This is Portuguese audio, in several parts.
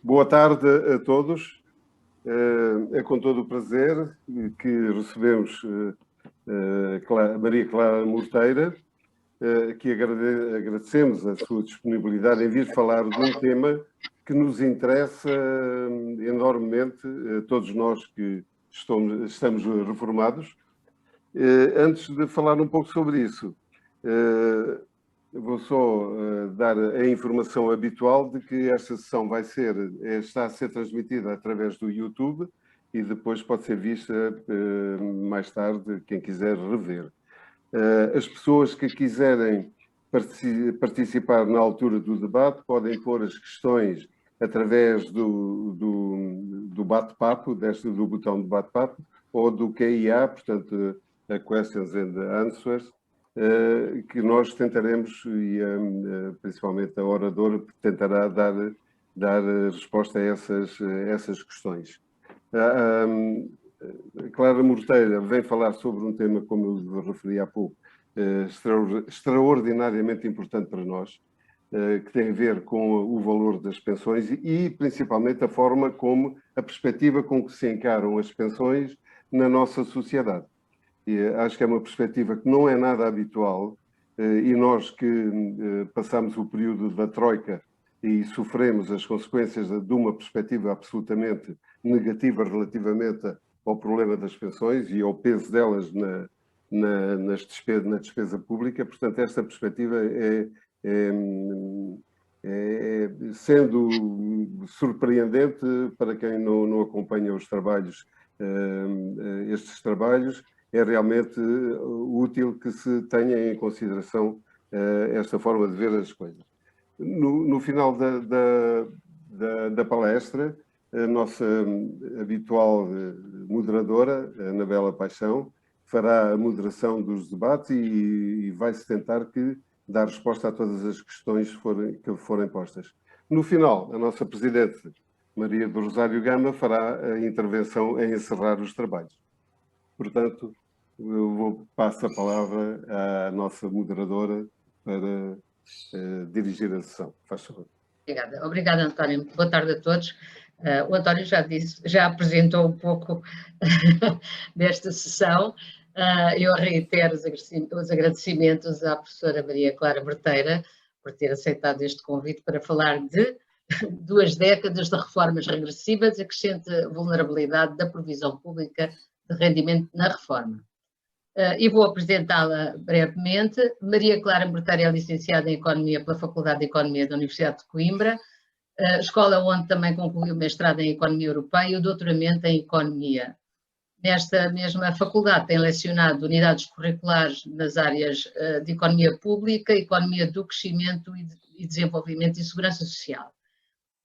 Boa tarde a todos. É com todo o prazer que recebemos Maria Clara Morteira, que agradecemos a sua disponibilidade em vir falar de um tema que nos interessa enormemente a todos nós que estamos reformados. Antes de falar um pouco sobre isso, vou só dar a informação habitual de que esta sessão está a ser transmitida através do YouTube e depois pode ser vista mais tarde, quem quiser rever. As pessoas que quiserem participar na altura do debate podem pôr as questões através do bate-papo, do botão de bate-papo, ou do QIA, portanto, a Questions and Answers, que nós tentaremos, e principalmente a oradora tentará dar resposta a essas questões. Clara Morteira vem falar sobre um tema, como eu referi há pouco, extraordinariamente importante para nós, que tem a ver com o valor das pensões e principalmente a forma como, a perspectiva com que se encaram as pensões na nossa sociedade. E acho que é uma perspectiva que não é nada habitual, e nós que passamos o período da Troika e sofremos as consequências de uma perspectiva absolutamente negativa relativamente ao problema das pensões e ao peso delas na despesa pública. Portanto, esta perspectiva sendo surpreendente para quem não acompanha os trabalhos, estes trabalhos, é realmente útil que se tenha em consideração esta forma de ver as coisas. No final da palestra, a nossa habitual moderadora, Anabela Paixão, fará a moderação dos debates e vai-se tentar dar resposta a todas as questões que forem postas. No final, a nossa Presidente, Maria do Rosário Gama, fará a intervenção em encerrar os trabalhos. Portanto, eu passo a palavra à nossa moderadora para dirigir a sessão. Faz favor. Obrigada, António. Boa tarde a todos. O António já apresentou um pouco desta sessão. Eu reitero os agradecimentos à professora Maria Clara Morteira por ter aceitado este convite para falar de 2 décadas de reformas regressivas e crescente vulnerabilidade da provisão pública de rendimento na reforma. E vou apresentá-la brevemente. Maria Clara Morteira é licenciada em Economia pela Faculdade de Economia da Universidade de Coimbra, escola onde também concluiu o mestrado em Economia Europeia e o doutoramento em Economia. Nesta mesma faculdade tem lecionado unidades curriculares nas áreas de Economia Pública, Economia do Crescimento e Desenvolvimento e Segurança Social.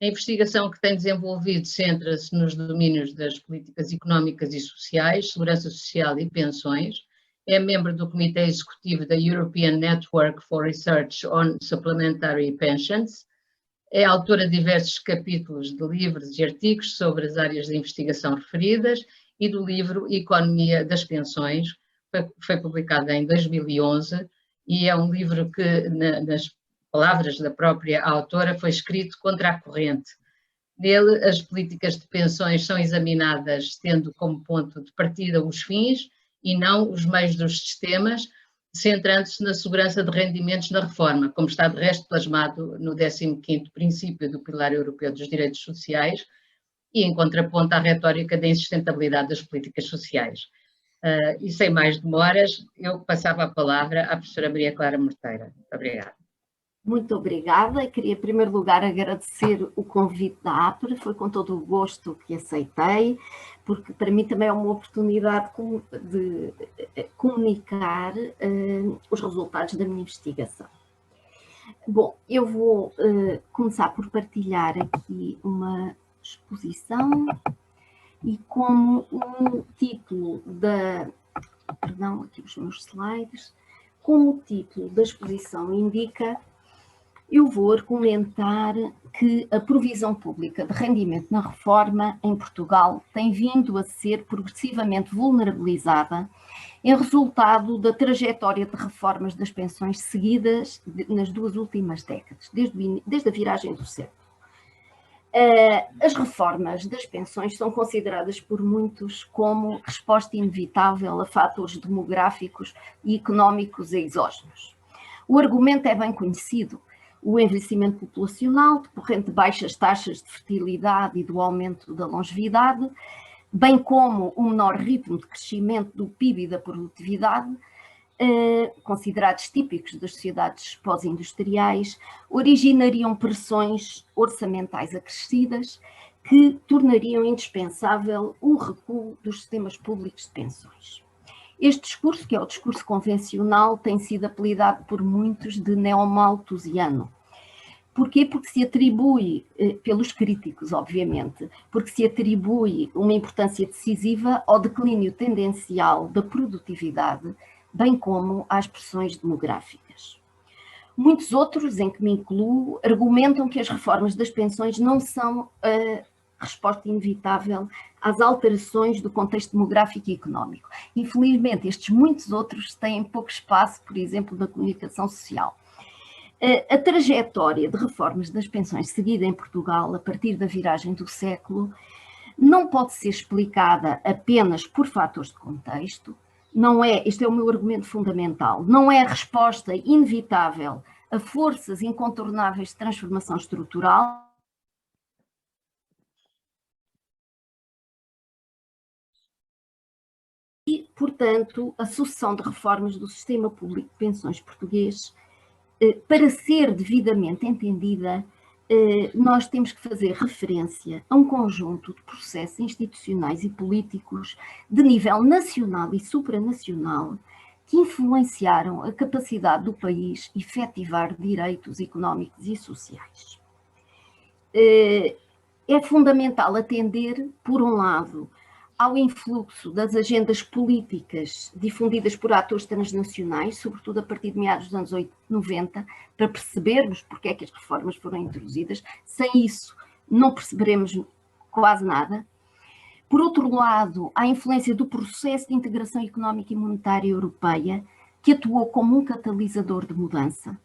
A investigação que tem desenvolvido centra-se nos domínios das políticas económicas e sociais, segurança social e pensões. É membro do Comitê Executivo da European Network for Research on Supplementary Pensions. É autora de diversos capítulos de livros e artigos sobre as áreas de investigação referidas e do livro Economia das Pensões, que foi publicado em 2011, e é um livro que, nas palavras da própria autora, foi escrito contra a corrente. Nele, as políticas de pensões são examinadas tendo como ponto de partida os fins e não os meios dos sistemas, centrando-se na segurança de rendimentos na reforma, como está de resto plasmado no 15º princípio do Pilar Europeu dos Direitos Sociais e em contraponto à retórica da insustentabilidade das políticas sociais. E sem mais demoras, eu passava a palavra à professora Maria Clara Morteira. Muito obrigada. Muito obrigada. Queria, em primeiro lugar, agradecer o convite da APRE, foi com todo o gosto que aceitei, porque para mim também é uma oportunidade de comunicar os resultados da minha investigação. Bom, eu vou começar por partilhar aqui uma exposição e como um título perdão, aqui os meus slides, como o título da exposição indica, eu vou argumentar que a provisão pública de rendimento na reforma em Portugal tem vindo a ser progressivamente vulnerabilizada em resultado da trajetória de reformas das pensões seguidas nas 2 últimas décadas, desde a viragem do século. As reformas das pensões são consideradas por muitos como resposta inevitável a fatores demográficos e económicos exógenos. O argumento é bem conhecido: o envelhecimento populacional, decorrente de baixas taxas de fertilidade e do aumento da longevidade, bem como o menor ritmo de crescimento do PIB e da produtividade, considerados típicos das sociedades pós-industriais, originariam pressões orçamentais acrescidas que tornariam indispensável o recuo dos sistemas públicos de pensões. Este discurso, que é o discurso convencional, tem sido apelidado por muitos de neomalthusiano. Porquê? Porque se atribui, pelos críticos, obviamente, porque se atribui uma importância decisiva ao declínio tendencial da produtividade, bem como às pressões demográficas. Muitos outros, em que me incluo, argumentam que as reformas das pensões não são a resposta inevitável às alterações do contexto demográfico e económico. Infelizmente, estes muitos outros têm pouco espaço, por exemplo, na comunicação social. A trajetória de reformas das pensões seguida em Portugal, a partir da viragem do século, não pode ser explicada apenas por fatores de contexto. Não é, este é o meu argumento fundamental, não é a resposta inevitável a forças incontornáveis de transformação estrutural, e, portanto, a sucessão de reformas do sistema público de pensões português, para ser devidamente entendida, nós temos que fazer referência a um conjunto de processos institucionais e políticos de nível nacional e supranacional que influenciaram a capacidade do país efetivar direitos económicos e sociais. É fundamental atender, por um lado, ao influxo das agendas políticas difundidas por atores transnacionais, sobretudo a partir de meados dos anos 90, para percebermos porque é que as reformas foram introduzidas. Sem isso, não perceberemos quase nada. Por outro lado, à influência do processo de integração económica e monetária europeia, que atuou como um catalisador de mudança,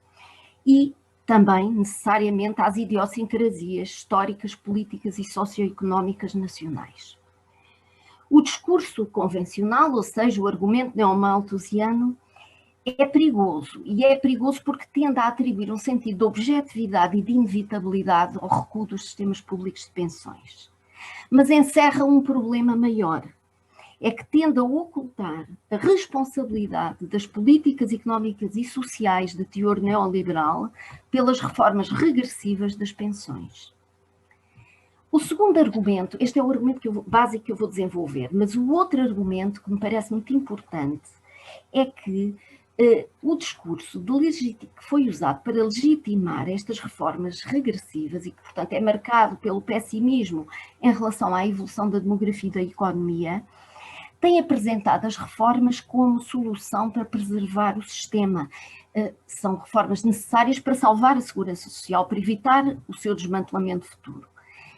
e também, necessariamente, às idiosincrasias históricas, políticas e socioeconómicas nacionais. O discurso convencional, ou seja, o argumento neomalthusiano, é perigoso, e é perigoso porque tende a atribuir um sentido de objetividade e de inevitabilidade ao recuo dos sistemas públicos de pensões. Mas encerra um problema maior, é que tende a ocultar a responsabilidade das políticas económicas e sociais de teor neoliberal pelas reformas regressivas das pensões. O segundo argumento, este é o argumento básico que eu vou desenvolver, mas o outro argumento que me parece muito importante é que o discurso que foi usado para legitimar estas reformas regressivas e que, portanto, é marcado pelo pessimismo em relação à evolução da demografia e da economia, tem apresentado as reformas como solução para preservar o sistema. São reformas necessárias para salvar a segurança social, para evitar o seu desmantelamento futuro.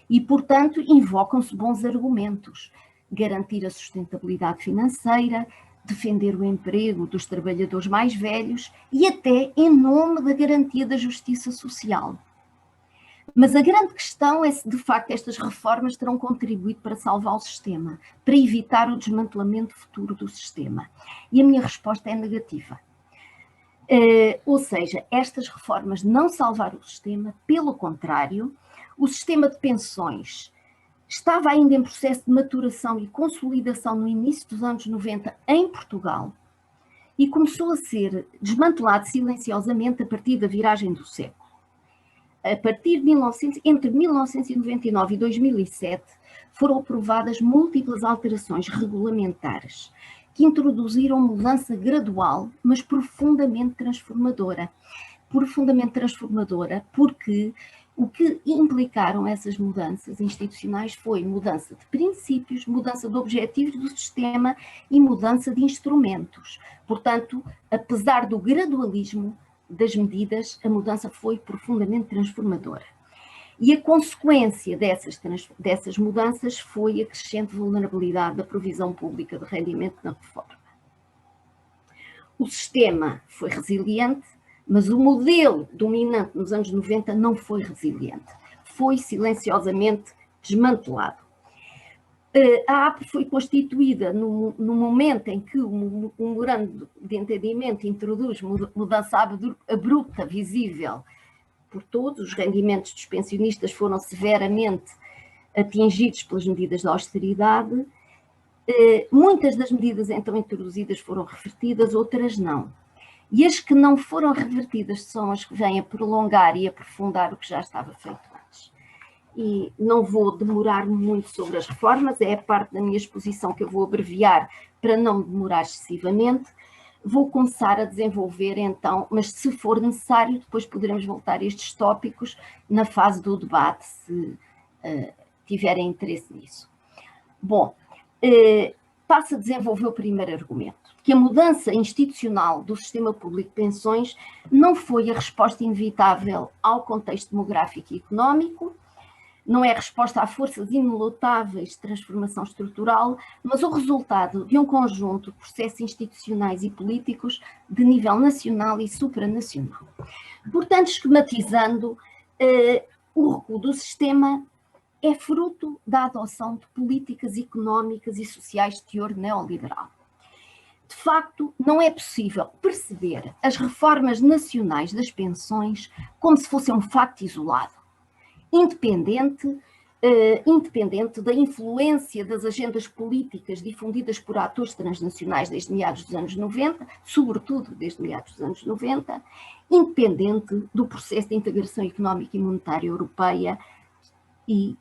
E, portanto, invocam-se bons argumentos: garantir a sustentabilidade financeira, defender o emprego dos trabalhadores mais velhos e até em nome da garantia da justiça social. Mas a grande questão é se, de facto, estas reformas terão contribuído para salvar o sistema, para evitar o desmantelamento futuro do sistema. E a minha resposta é negativa. Ou seja, estas reformas não salvaram o sistema, pelo contrário, o sistema de pensões estava ainda em processo de maturação e consolidação no início dos anos 90 em Portugal e começou a ser desmantelado silenciosamente a partir da viragem do século. A partir de entre 1999 e 2007 foram aprovadas múltiplas alterações regulamentares que introduziram mudança gradual, mas profundamente transformadora. Profundamente transformadora porque o que implicaram essas mudanças institucionais foi mudança de princípios, mudança de objetivos do sistema e mudança de instrumentos. Portanto, apesar do gradualismo das medidas, a mudança foi profundamente transformadora. E a consequência dessas mudanças foi a crescente vulnerabilidade da provisão pública de rendimento na reforma. O sistema foi resiliente, mas o modelo dominante nos anos 90 não foi resiliente. foi silenciosamente desmantelado. A APRE foi constituída no momento em que o memorando de entendimento introduz mudança abrupta, visível por todos. Os rendimentos dos pensionistas foram severamente atingidos pelas medidas de austeridade. Muitas das medidas então introduzidas foram revertidas, outras não. E as que não foram revertidas são as que vêm a prolongar e aprofundar o que já estava feito antes. E não vou demorar muito sobre as reformas, é a parte da minha exposição que eu vou abreviar para não me demorar excessivamente. Vou começar a desenvolver então, mas se for necessário, depois poderemos voltar a estes tópicos na fase do debate, se tiverem interesse nisso. Bom, passo a desenvolver o primeiro argumento, que a mudança institucional do sistema público de pensões não foi a resposta inevitável ao contexto demográfico e económico, não é a resposta a forças inelutáveis de transformação estrutural, mas o resultado de um conjunto de processos institucionais e políticos de nível nacional e supranacional. Portanto, esquematizando, o recuo do sistema é fruto da adoção de políticas económicas e sociais de teor neoliberal. De facto, não é possível perceber as reformas nacionais das pensões como se fosse um facto isolado, independente da influência das agendas políticas difundidas por atores transnacionais desde meados dos anos 90, sobretudo desde meados dos anos 90, independente do processo de integração económica e monetária europeia e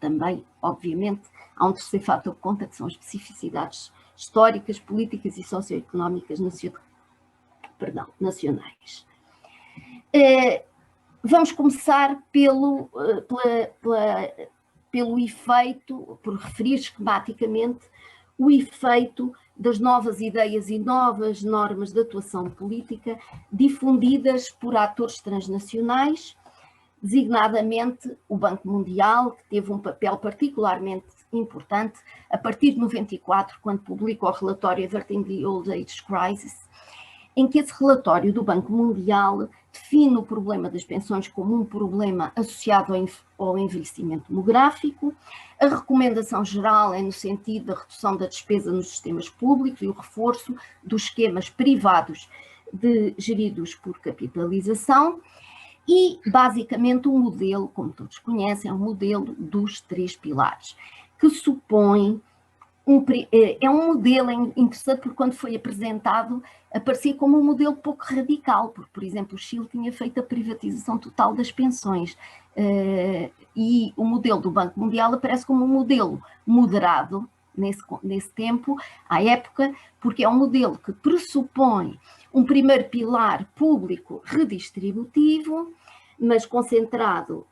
também, obviamente, há um terceiro fator que conta, que são as especificidades históricas, políticas e socioeconómicas nacionais. Vamos começar pelo efeito, por referir esquematicamente, o efeito das novas ideias e novas normas de atuação política difundidas por atores transnacionais, designadamente o Banco Mundial, que teve um papel particularmente importante a partir de 94, quando publicou o relatório Averting the Old Age Crisis, em que esse relatório do Banco Mundial define o problema das pensões como um problema associado ao envelhecimento demográfico. A recomendação geral é no sentido da redução da despesa nos sistemas públicos e o reforço dos esquemas privados geridos por capitalização. E, basicamente, o modelo, como todos conhecem, é um modelo dos 3 pilares, que supõe é um modelo interessante porque quando foi apresentado aparecia como um modelo pouco radical, porque, por exemplo, o Chile tinha feito a privatização total das pensões e o modelo do Banco Mundial aparece como um modelo moderado nesse tempo, à época, porque é um modelo que pressupõe um primeiro pilar público redistributivo, mas concentrado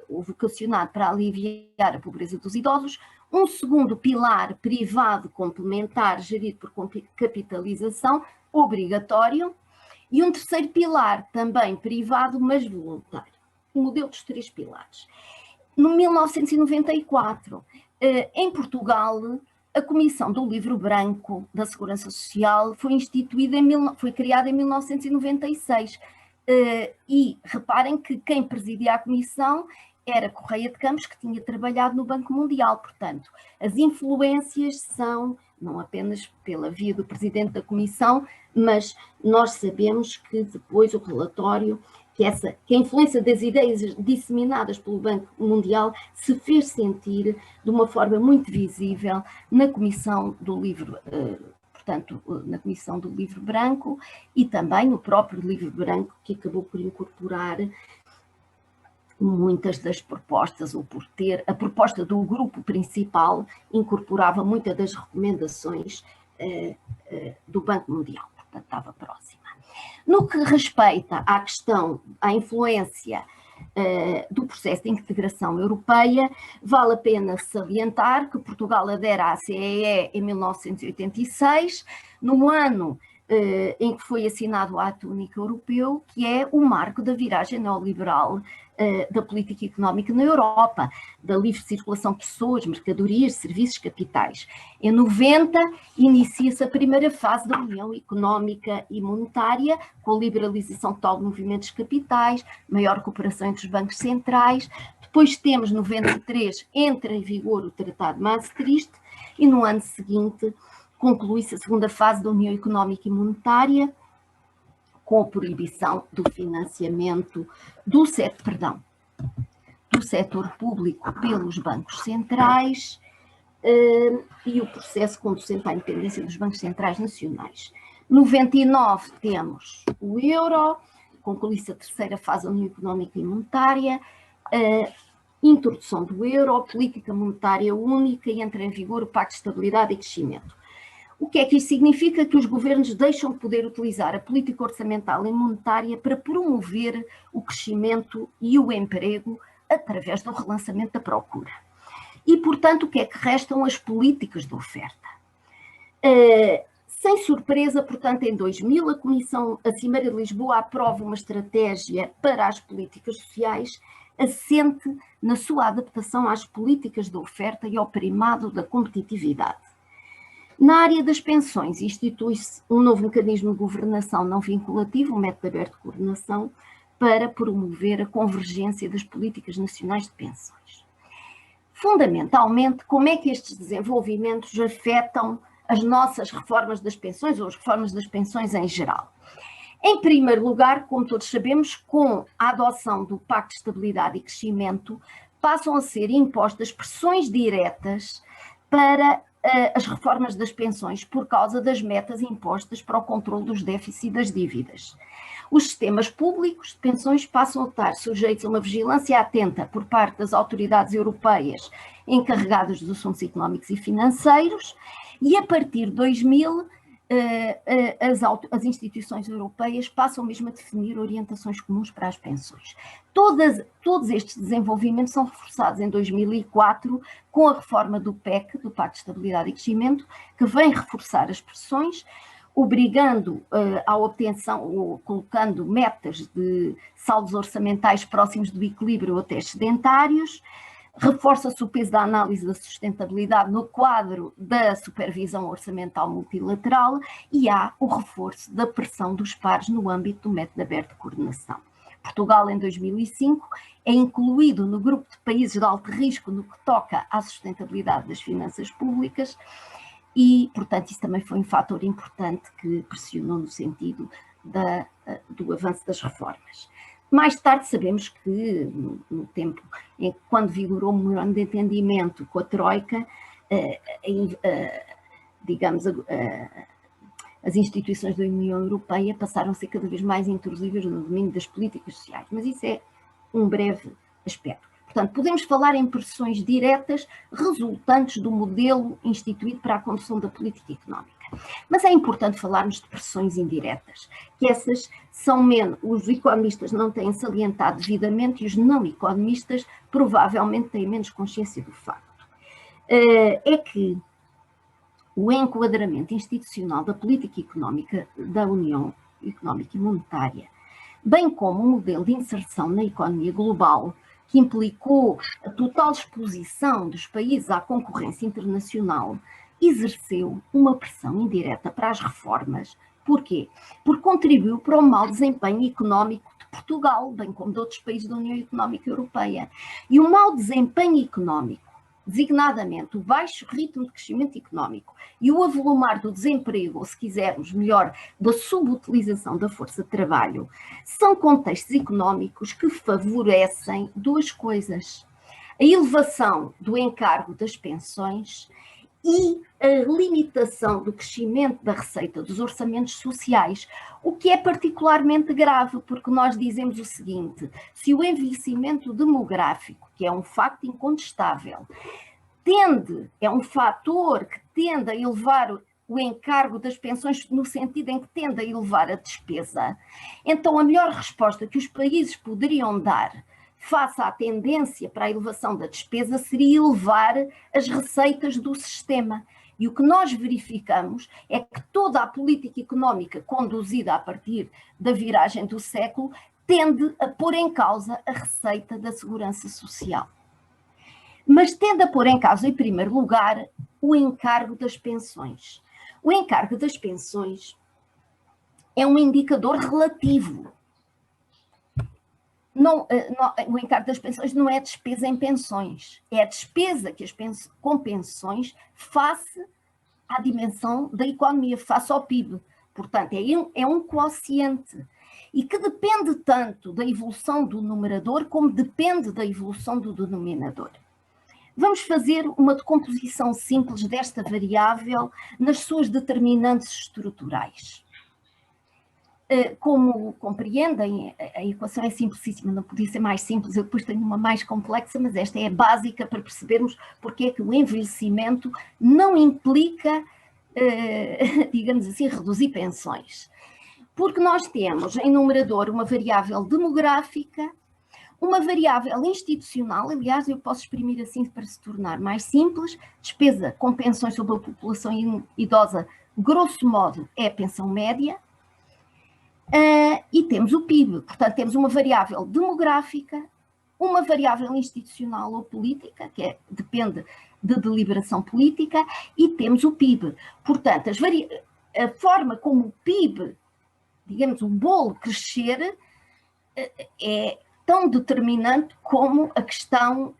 ou vocacionado para aliviar a pobreza dos idosos, um segundo pilar privado complementar gerido por capitalização obrigatório e um terceiro pilar também privado, mas voluntário. O modelo dos 3 pilares. No 1994, em Portugal, a Comissão do Livro Branco da Segurança Social foi criada em 1996. E reparem que quem presidia a Comissão era Correia de Campos, que tinha trabalhado no Banco Mundial. Portanto, as influências são não apenas pela via do presidente da Comissão, mas nós sabemos que depois o relatório, que a influência das ideias disseminadas pelo Banco Mundial se fez sentir de uma forma muito visível na Comissão do Livro, portanto, na Comissão do Livro Branco e também no próprio Livro Branco, que acabou por incorporar muitas das propostas, ou por ter a proposta do grupo principal incorporava muitas das recomendações do Banco Mundial, portanto estava próxima. No que respeita à questão, à influência do processo de integração europeia, vale a pena salientar que Portugal adere à CEE em 1986, no ano em que foi assinado o Ato Único Europeu, que é o marco da viragem neoliberal da política económica na Europa, da livre circulação de pessoas, mercadorias, serviços, capitais. Em 90, inicia-se a primeira fase da União Económica e Monetária, com a liberalização total de movimentos capitais, maior cooperação entre os bancos centrais. Depois temos, 93, entra em vigor o Tratado de Maastricht, e no ano seguinte conclui-se a segunda fase da União Económica e Monetária, com a proibição do financiamento do setor público pelos bancos centrais e o processo conducente à independência dos bancos centrais nacionais. 99 temos o euro, conclui-se a terceira fase da União Económica e Monetária, introdução do euro, política monetária única e entra em vigor o Pacto de Estabilidade e Crescimento. O que é que isto significa? Que os governos deixam de poder utilizar a política orçamental e monetária para promover o crescimento e o emprego através do relançamento da procura. E, portanto, o que é que restam? As políticas de oferta. Sem surpresa, portanto, em 2000, a Cimeira de Lisboa aprova uma estratégia para as políticas sociais assente na sua adaptação às políticas de oferta e ao primado da competitividade. Na área das pensões, institui-se um novo mecanismo de governação não vinculativo, um método aberto de coordenação, para promover a convergência das políticas nacionais de pensões. Fundamentalmente, como é que estes desenvolvimentos afetam as nossas reformas das pensões ou as reformas das pensões em geral? Em primeiro lugar, como todos sabemos, com a adoção do Pacto de Estabilidade e Crescimento, passam a ser impostas pressões diretas para as reformas das pensões por causa das metas impostas para o controle dos déficits e das dívidas. Os sistemas públicos de pensões passam a estar sujeitos a uma vigilância atenta por parte das autoridades europeias encarregadas dos assuntos económicos e financeiros, e a partir de 2000 as instituições europeias passam mesmo a definir orientações comuns para as pensões. Todos estes desenvolvimentos são reforçados em 2004 com a reforma do PEC, do Pacto de Estabilidade e Crescimento, que vem reforçar as pressões, obrigando à obtenção, ou colocando metas de saldos orçamentais próximos do equilíbrio ou até excedentários. Reforça-se o peso da análise da sustentabilidade no quadro da supervisão orçamental multilateral e há o reforço da pressão dos pares no âmbito do método aberto de coordenação. Portugal, em 2005, é incluído no grupo de países de alto risco no que toca à sustentabilidade das finanças públicas e, portanto, isso também foi um fator importante que pressionou no sentido do avanço das reformas. Mais tarde sabemos que, no tempo em que, quando vigorou o memorando de entendimento com a Troika, as instituições da União Europeia passaram a ser cada vez mais intrusivas no domínio das políticas sociais, mas isso é um breve aspecto. Portanto, podemos falar em pressões diretas resultantes do modelo instituído para a condução da política económica. Mas é importante falarmos de pressões indiretas, que essas são menos, os economistas não têm salientado devidamente e os não economistas provavelmente têm menos consciência do facto. É que o enquadramento institucional da política económica da União Económica e Monetária, bem como o modelo de inserção na economia global, que implicou a total exposição dos países à concorrência internacional, exerceu uma pressão indireta para as reformas. Porquê? Porque contribuiu para o mau desempenho económico de Portugal, bem como de outros países da União Económica Europeia. E o mau desempenho económico, designadamente o baixo ritmo de crescimento económico e o avolumar do desemprego, ou se quisermos melhor, da subutilização da força de trabalho, são contextos económicos que favorecem duas coisas: a elevação do encargo das pensões e a limitação do crescimento da receita dos orçamentos sociais, o que é particularmente grave, porque nós dizemos o seguinte: se o envelhecimento demográfico, que é um facto incontestável, é um fator que tende a elevar o encargo das pensões no sentido em que tende a elevar a despesa, então a melhor resposta que os países poderiam dar face à tendência para a elevação da despesa seria elevar as receitas do sistema. E o que nós verificamos é que toda a política económica conduzida a partir da viragem do século tende a pôr em causa a receita da segurança social. Mas tende a pôr em causa, em primeiro lugar, o encargo das pensões. O encargo das pensões é um indicador relativo. O encargo das pensões não é despesa em pensões, é a despesa que com pensões face à dimensão da economia, face ao PIB. Portanto, é um quociente e que depende tanto da evolução do numerador como depende da evolução do denominador. Vamos fazer uma decomposição simples desta variável nas suas determinantes estruturais. Como compreendem, a equação é simplesíssima, não podia ser mais simples, eu depois tenho uma mais complexa, mas esta é básica para percebermos porque é que o envelhecimento não implica, digamos assim, reduzir pensões. Porque nós temos em numerador uma variável demográfica, uma variável institucional, aliás, eu posso exprimir assim para se tornar mais simples, despesa com pensões sobre a população idosa, grosso modo, é a pensão média, e temos o PIB, portanto temos uma variável demográfica, uma variável institucional ou política, que depende de deliberação política, e temos o PIB. Portanto, a forma como o PIB, digamos, o bolo crescer, é tão determinante como a questão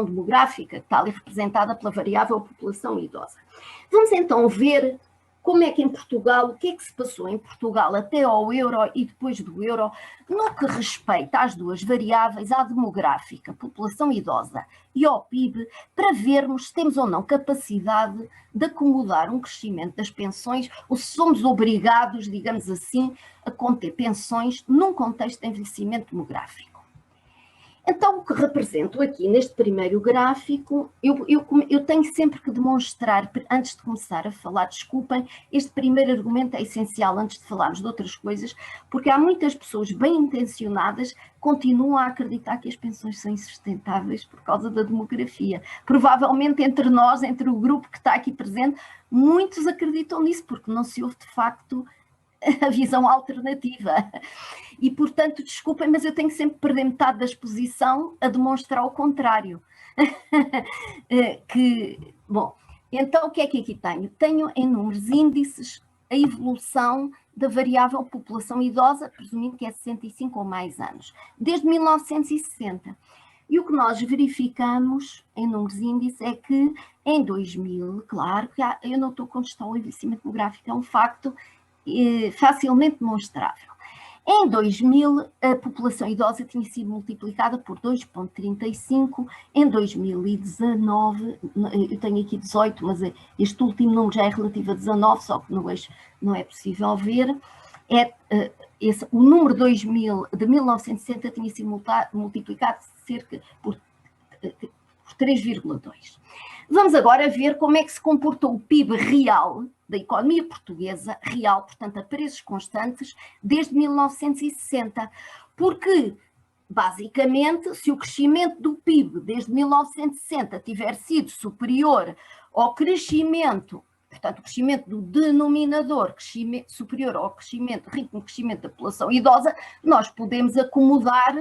demográfica, que está ali representada pela variável população idosa. Vamos então ver como é que em Portugal, o que é que se passou em Portugal até ao euro e depois do euro, no que respeita às duas variáveis, à demográfica, população idosa, e ao PIB, para vermos se temos ou não capacidade de acomodar um crescimento das pensões, ou se somos obrigados, digamos assim, a conter pensões num contexto de envelhecimento demográfico. Então, o que represento aqui neste primeiro gráfico, eu tenho sempre que demonstrar, antes de começar a falar, desculpem, este primeiro argumento é essencial antes de falarmos de outras coisas, porque há muitas pessoas bem intencionadas que continuam a acreditar que as pensões são insustentáveis por causa da demografia. Provavelmente entre nós, entre o grupo que está aqui presente, muitos acreditam nisso, porque não se ouve de facto a visão alternativa. E, portanto, desculpem, mas eu tenho sempre que perder metade da exposição a demonstrar o contrário. Bom, então o que é que aqui tenho? Tenho em números índices a evolução da variável população idosa, presumindo que é 65 ou mais anos, desde 1960. E o que nós verificamos em números índices é que em 2000, claro, eu não estou a contestar o envelhecimento demográfico, é um facto facilmente demonstrável. Em 2000, a população idosa tinha sido multiplicada por 2,35, em 2019, eu tenho aqui 18, mas este último número já é relativo a 19, só que no eixo não é possível ver, o número 2000, de 1960 tinha sido multiplicado cerca por 3,2. Vamos agora ver como é que se comportou o PIB real da economia portuguesa, real, portanto, a preços constantes, desde 1960. Porque, basicamente, se o crescimento do PIB desde 1960 tiver sido superior ao crescimento, portanto, o crescimento do denominador superior ao ritmo de crescimento da população idosa, nós podemos acomodar,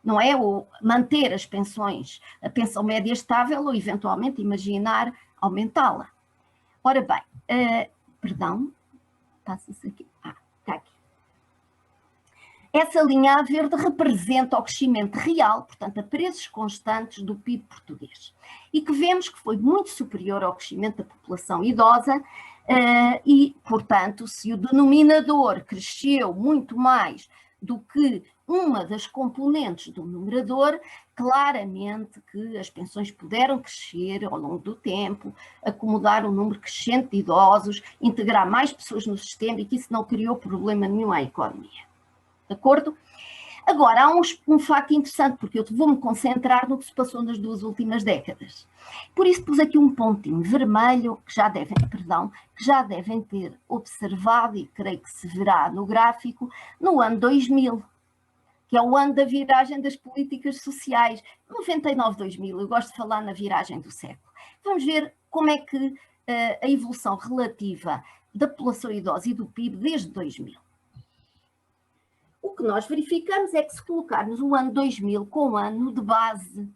não é? Ou manter as pensões, a pensão média estável ou, eventualmente, imaginar aumentá-la. Ora bem, perdão, passa-se aqui, está aqui. Essa linha verde representa o crescimento real, portanto, a preços constantes do PIB português. E que vemos que foi muito superior ao crescimento da população idosa e, portanto, se o denominador cresceu muito mais do que uma das componentes do numerador, claramente que as pensões puderam crescer ao longo do tempo, acomodar um número crescente de idosos, integrar mais pessoas no sistema e que isso não criou problema nenhum à economia. De acordo? Agora, há um facto interessante, porque eu vou-me concentrar no que se passou nas duas últimas décadas. Por isso pus aqui um pontinho vermelho, que já devem ter observado, e creio que se verá no gráfico, no ano 2000, que é o ano da viragem das políticas sociais. 99-2000, eu gosto de falar na viragem do século. vamos ver como é que a evolução relativa da população idosa e do PIB desde 2000. O que nós verificamos é que, se colocarmos o ano 2000 como ano de base,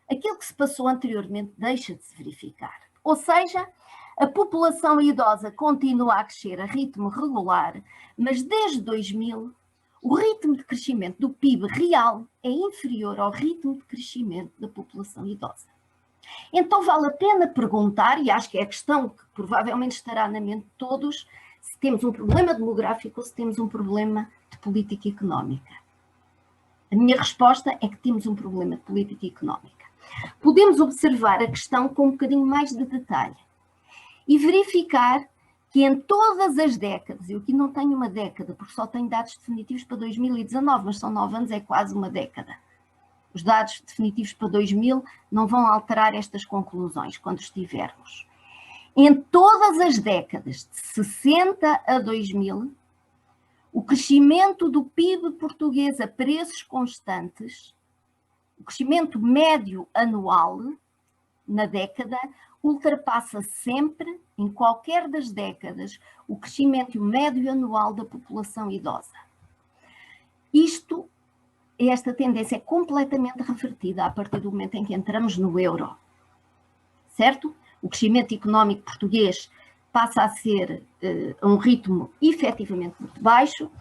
aquilo que se passou anteriormente deixa de se verificar. Ou seja, a população idosa continua a crescer a ritmo regular, mas desde 2000 o ritmo de crescimento do PIB real é inferior ao ritmo de crescimento da população idosa. Então vale a pena perguntar, e acho que é a questão que provavelmente estará na mente de todos, se temos um problema demográfico ou se temos um problema de política económica. A minha resposta é que temos um problema de política económica. Podemos observar a questão com um bocadinho mais de detalhe e verificar que em todas as décadas, eu aqui não tenho uma década, porque só tenho dados definitivos para 2019, mas são 9 anos, é quase uma década. Os dados definitivos para 2000 não vão alterar estas conclusões quando estivermos. Em todas as décadas, de 60 a 2000, o crescimento do PIB português a preços constantes, o crescimento médio anual na década, ultrapassa sempre, em qualquer das décadas, o crescimento médio anual da população idosa. Esta tendência é completamente revertida a partir do momento em que entramos no euro, certo? O crescimento económico português passa a ser a um ritmo efetivamente muito baixo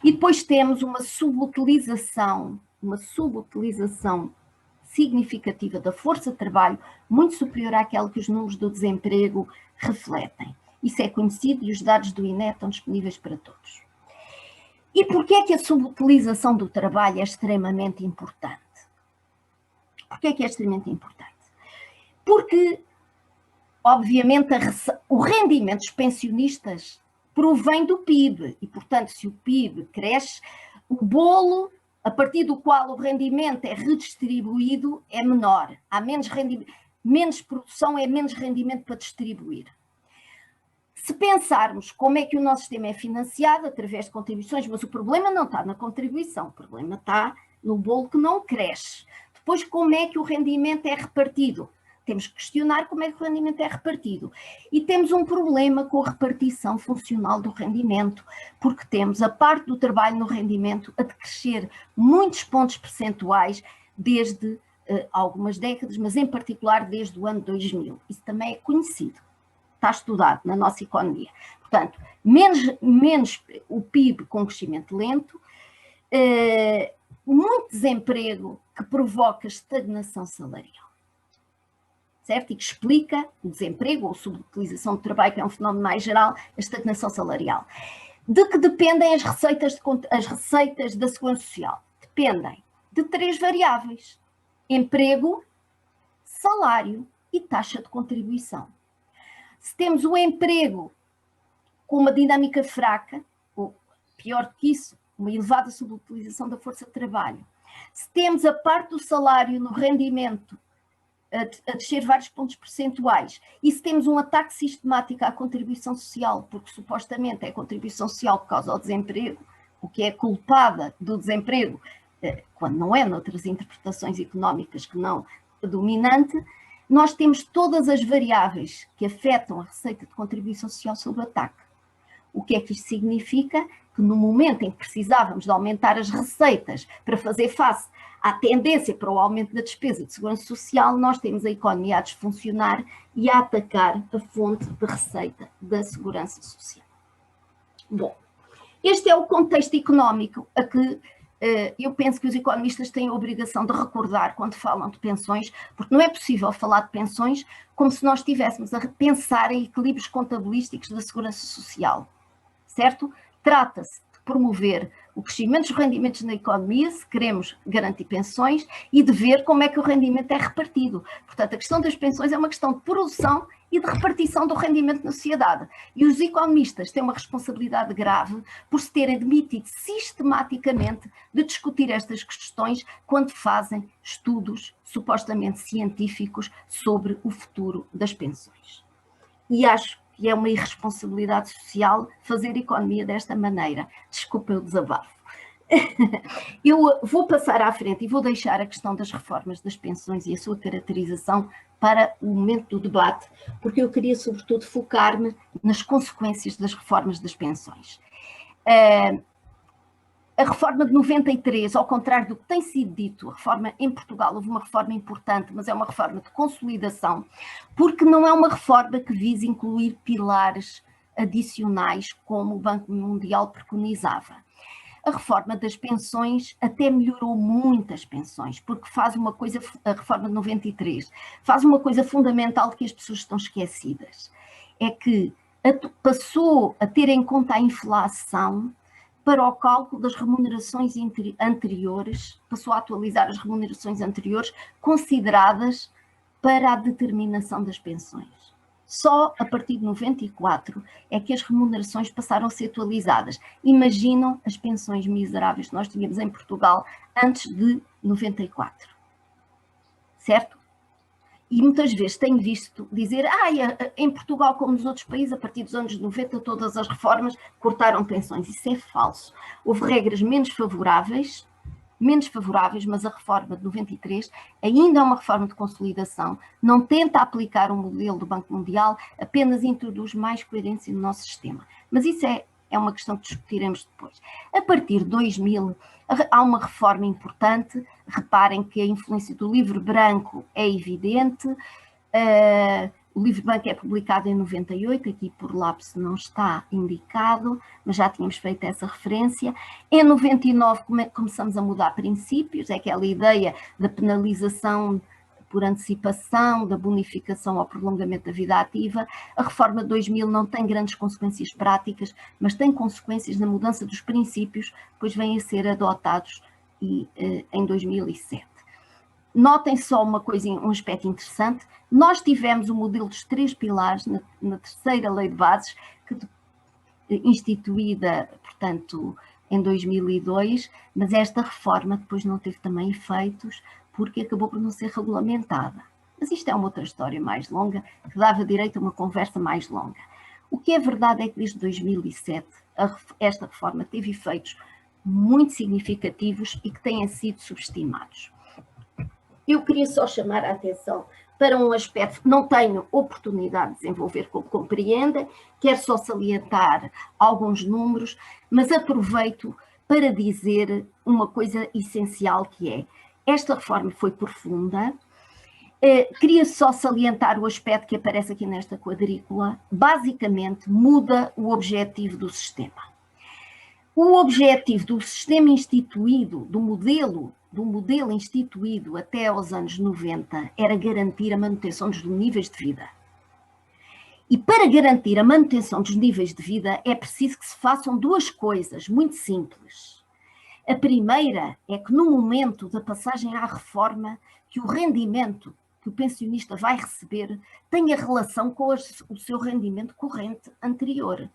e depois temos uma subutilização significativa da força de trabalho muito superior àquela que os números do desemprego refletem. Isso é conhecido e os dados do INE estão disponíveis para todos. E porquê é que a subutilização do trabalho é extremamente importante? Porquê é que é extremamente importante? Porque, obviamente, o rendimento dos pensionistas provém do PIB e, portanto, se o PIB cresce, o bolo a partir do qual o rendimento é redistribuído é menor. Há menos produção, é menos rendimento para distribuir. Se pensarmos como é que o nosso sistema é financiado, através de contribuições, mas o problema não está na contribuição, o problema está no bolo que não cresce. Depois, como é que o rendimento é repartido? Temos que questionar como é que o rendimento é repartido. E temos um problema com a repartição funcional do rendimento, porque temos a parte do trabalho no rendimento a decrescer muitos pontos percentuais desde algumas décadas, mas em particular desde o ano 2000. Isso também é conhecido, está estudado na nossa economia. Portanto, menos o PIB com crescimento lento, muito desemprego que provoca estagnação salarial. Certo? E que explica o desemprego ou subutilização do trabalho, que é um fenómeno mais geral, a estagnação salarial. De que dependem as receitas da Segurança Social? Dependem de 3 variáveis: emprego, salário e taxa de contribuição. Se temos o emprego com uma dinâmica fraca, ou pior do que isso, uma elevada subutilização da força de trabalho, se temos a parte do salário no rendimento a descer vários pontos percentuais, e se temos um ataque sistemático à contribuição social, porque supostamente é a contribuição social que causa o desemprego, o que é culpada do desemprego, quando não é, noutras interpretações económicas que não a dominante, nós temos todas as variáveis que afetam a receita de contribuição social sob ataque. O que é que isto significa? Que no momento em que precisávamos de aumentar as receitas para fazer face à tendência para o aumento da despesa de segurança social, nós temos a economia a desfuncionar e a atacar a fonte de receita da segurança social. Bom, este é o contexto económico a que eu penso que os economistas têm a obrigação de recordar quando falam de pensões, porque não é possível falar de pensões como se nós estivéssemos a pensar em equilíbrios contabilísticos da segurança social, certo? Trata-se de promover o crescimento dos rendimentos na economia, se queremos garantir pensões, e de ver como é que o rendimento é repartido. Portanto, a questão das pensões é uma questão de produção e de repartição do rendimento na sociedade. E os economistas têm uma responsabilidade grave por se terem demitido sistematicamente de discutir estas questões quando fazem estudos supostamente científicos sobre o futuro das pensões. E acho que é uma irresponsabilidade social fazer economia desta maneira. Desculpa o desabafo. Eu vou passar à frente e vou deixar a questão das reformas das pensões e a sua caracterização para o momento do debate, porque eu queria sobretudo focar-me nas consequências das reformas das pensões. A reforma de 93, ao contrário do que tem sido dito, a reforma em Portugal, houve uma reforma importante, mas é uma reforma de consolidação, porque não é uma reforma que visa incluir pilares adicionais como o Banco Mundial preconizava. A reforma das pensões até melhorou muitas pensões, porque faz uma coisa, a reforma de 93, faz uma coisa fundamental que as pessoas estão esquecidas, é que passou a ter em conta a inflação para o cálculo das remunerações anteriores, passou a atualizar as remunerações anteriores consideradas para a determinação das pensões. Só a partir de 94 é que as remunerações passaram a ser atualizadas. Imaginam as pensões miseráveis que nós tínhamos em Portugal antes de 94. Certo? E muitas vezes tenho visto dizer, em Portugal, como nos outros países, a partir dos anos 90, todas as reformas cortaram pensões. Isso é falso. Houve regras menos favoráveis, mas a reforma de 93 ainda é uma reforma de consolidação, não tenta aplicar o modelo do Banco Mundial, apenas introduz mais coerência no nosso sistema. Mas isso é uma questão que discutiremos depois. A partir de 2000, há uma reforma importante. Reparem que a influência do livro branco é evidente. O livro branco é publicado em 98, aqui por lapso não está indicado, mas já tínhamos feito essa referência. Em 99 começamos a mudar princípios, é aquela ideia da penalização por antecipação, da bonificação ao prolongamento da vida ativa. A reforma de 2000 não tem grandes consequências práticas, mas tem consequências na mudança dos princípios, pois vêm a ser adotados em 2007. Notem só uma coisinha, um aspecto interessante. Nós tivemos o modelo dos 3 pilares na terceira lei de bases, instituída, portanto, em 2002, mas esta reforma depois não teve também efeitos, porque acabou por não ser regulamentada. Mas isto é uma outra história mais longa, que dava direito a uma conversa mais longa. O que é verdade é que desde 2007 esta reforma teve efeitos muito significativos e que têm sido subestimados. Eu queria só chamar a atenção para um aspecto que não tenho oportunidade de desenvolver, como compreendem, quero só salientar alguns números, mas aproveito para dizer uma coisa essencial que é, esta reforma foi profunda. Queria só salientar o aspecto que aparece aqui nesta quadrícula, basicamente muda o objetivo do sistema. O objetivo do sistema instituído, do modelo instituído até aos anos 90, era garantir a manutenção dos níveis de vida. E para garantir a manutenção dos níveis de vida é preciso que se façam 2 coisas muito simples. A primeira é que no momento da passagem à reforma, que o rendimento que o pensionista vai receber tenha relação com o seu rendimento corrente anterior.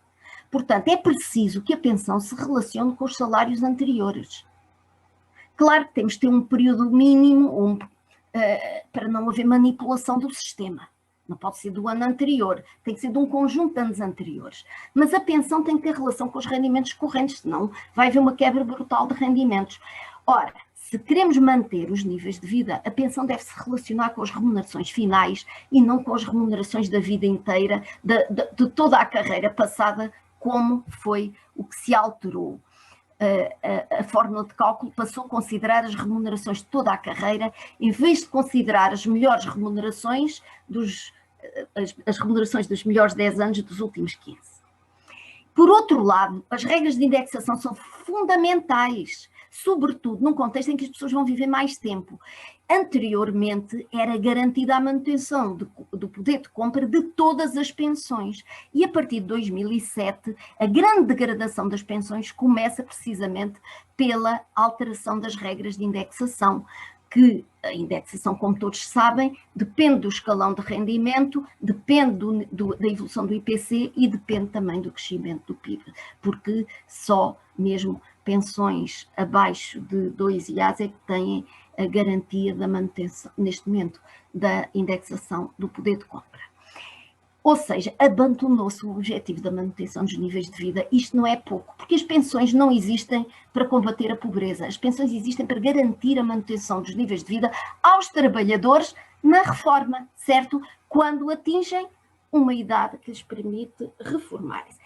Portanto, é preciso que a pensão se relacione com os salários anteriores. Claro que temos de ter um período mínimo para não haver manipulação do sistema. Não pode ser do ano anterior, tem que ser de um conjunto de anos anteriores. Mas a pensão tem que ter relação com os rendimentos correntes, senão vai haver uma quebra brutal de rendimentos. Ora, se queremos manter os níveis de vida, a pensão deve se relacionar com as remunerações finais e não com as remunerações da vida inteira, de toda a carreira passada, como foi o que se alterou. A fórmula de cálculo passou a considerar as remunerações de toda a carreira, em vez de considerar as melhores remunerações, as remunerações dos melhores 10 anos dos últimos 15. Por outro lado, as regras de indexação são fundamentais, sobretudo num contexto em que as pessoas vão viver mais tempo. Anteriormente era garantida a manutenção do poder de compra de todas as pensões e a partir de 2007 a grande degradação das pensões começa precisamente pela alteração das regras de indexação, que a indexação, como todos sabem, depende do escalão de rendimento, depende da evolução do IPC e depende também do crescimento do PIB, porque só mesmo pensões abaixo de 2 IAs é que têm a garantia da manutenção, neste momento, da indexação do poder de compra. Ou seja, abandonou-se o objetivo da manutenção dos níveis de vida. Isto não é pouco, porque as pensões não existem para combater a pobreza. As pensões existem para garantir a manutenção dos níveis de vida aos trabalhadores na reforma, certo? Quando atingem uma idade que lhes permite reformarem-se.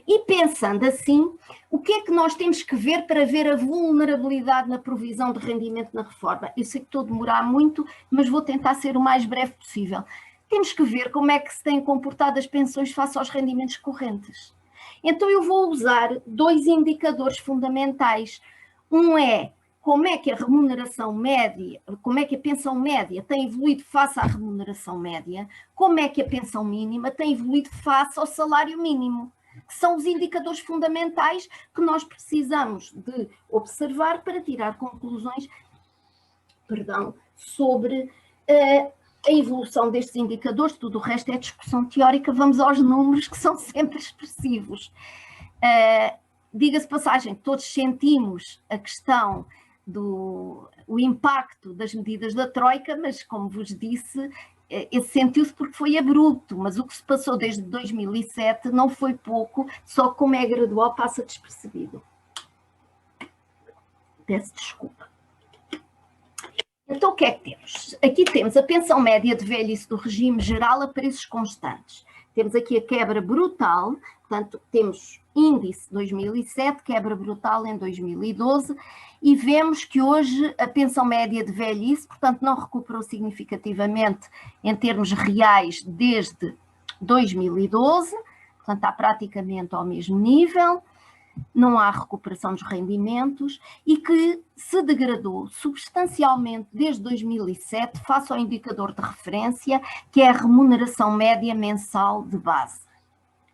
E pensando assim, o que é que nós temos que ver para ver a vulnerabilidade na provisão de rendimento na reforma? Eu sei que estou a demorar muito, mas vou tentar ser o mais breve possível. Temos que ver como é que se têm comportado as pensões face aos rendimentos correntes. Então eu vou usar 2 indicadores fundamentais. Um é como é que a remuneração média, como é que a pensão média tem evoluído face à remuneração média, como é que a pensão mínima tem evoluído face ao salário mínimo, que são os indicadores fundamentais que nós precisamos de observar para tirar conclusões, sobre a evolução destes indicadores. Tudo o resto é discussão teórica, vamos aos números que são sempre expressivos. Diga-se passagem, todos sentimos a questão o impacto das medidas da Troika, mas como vos disse, esse sentiu-se porque foi abrupto, mas o que se passou desde 2007 não foi pouco, só que como é gradual passa despercebido. Peço desculpa. Então o que é que temos? Aqui temos a pensão média de velhice do regime geral a preços constantes. Temos aqui a quebra brutal, portanto temos índice 2007, quebra brutal em 2012, e vemos que hoje a pensão média de velhice, portanto, não recuperou significativamente em termos reais desde 2012, portanto, está praticamente ao mesmo nível, não há recuperação dos rendimentos e que se degradou substancialmente desde 2007 face ao indicador de referência, que é a remuneração média mensal de base.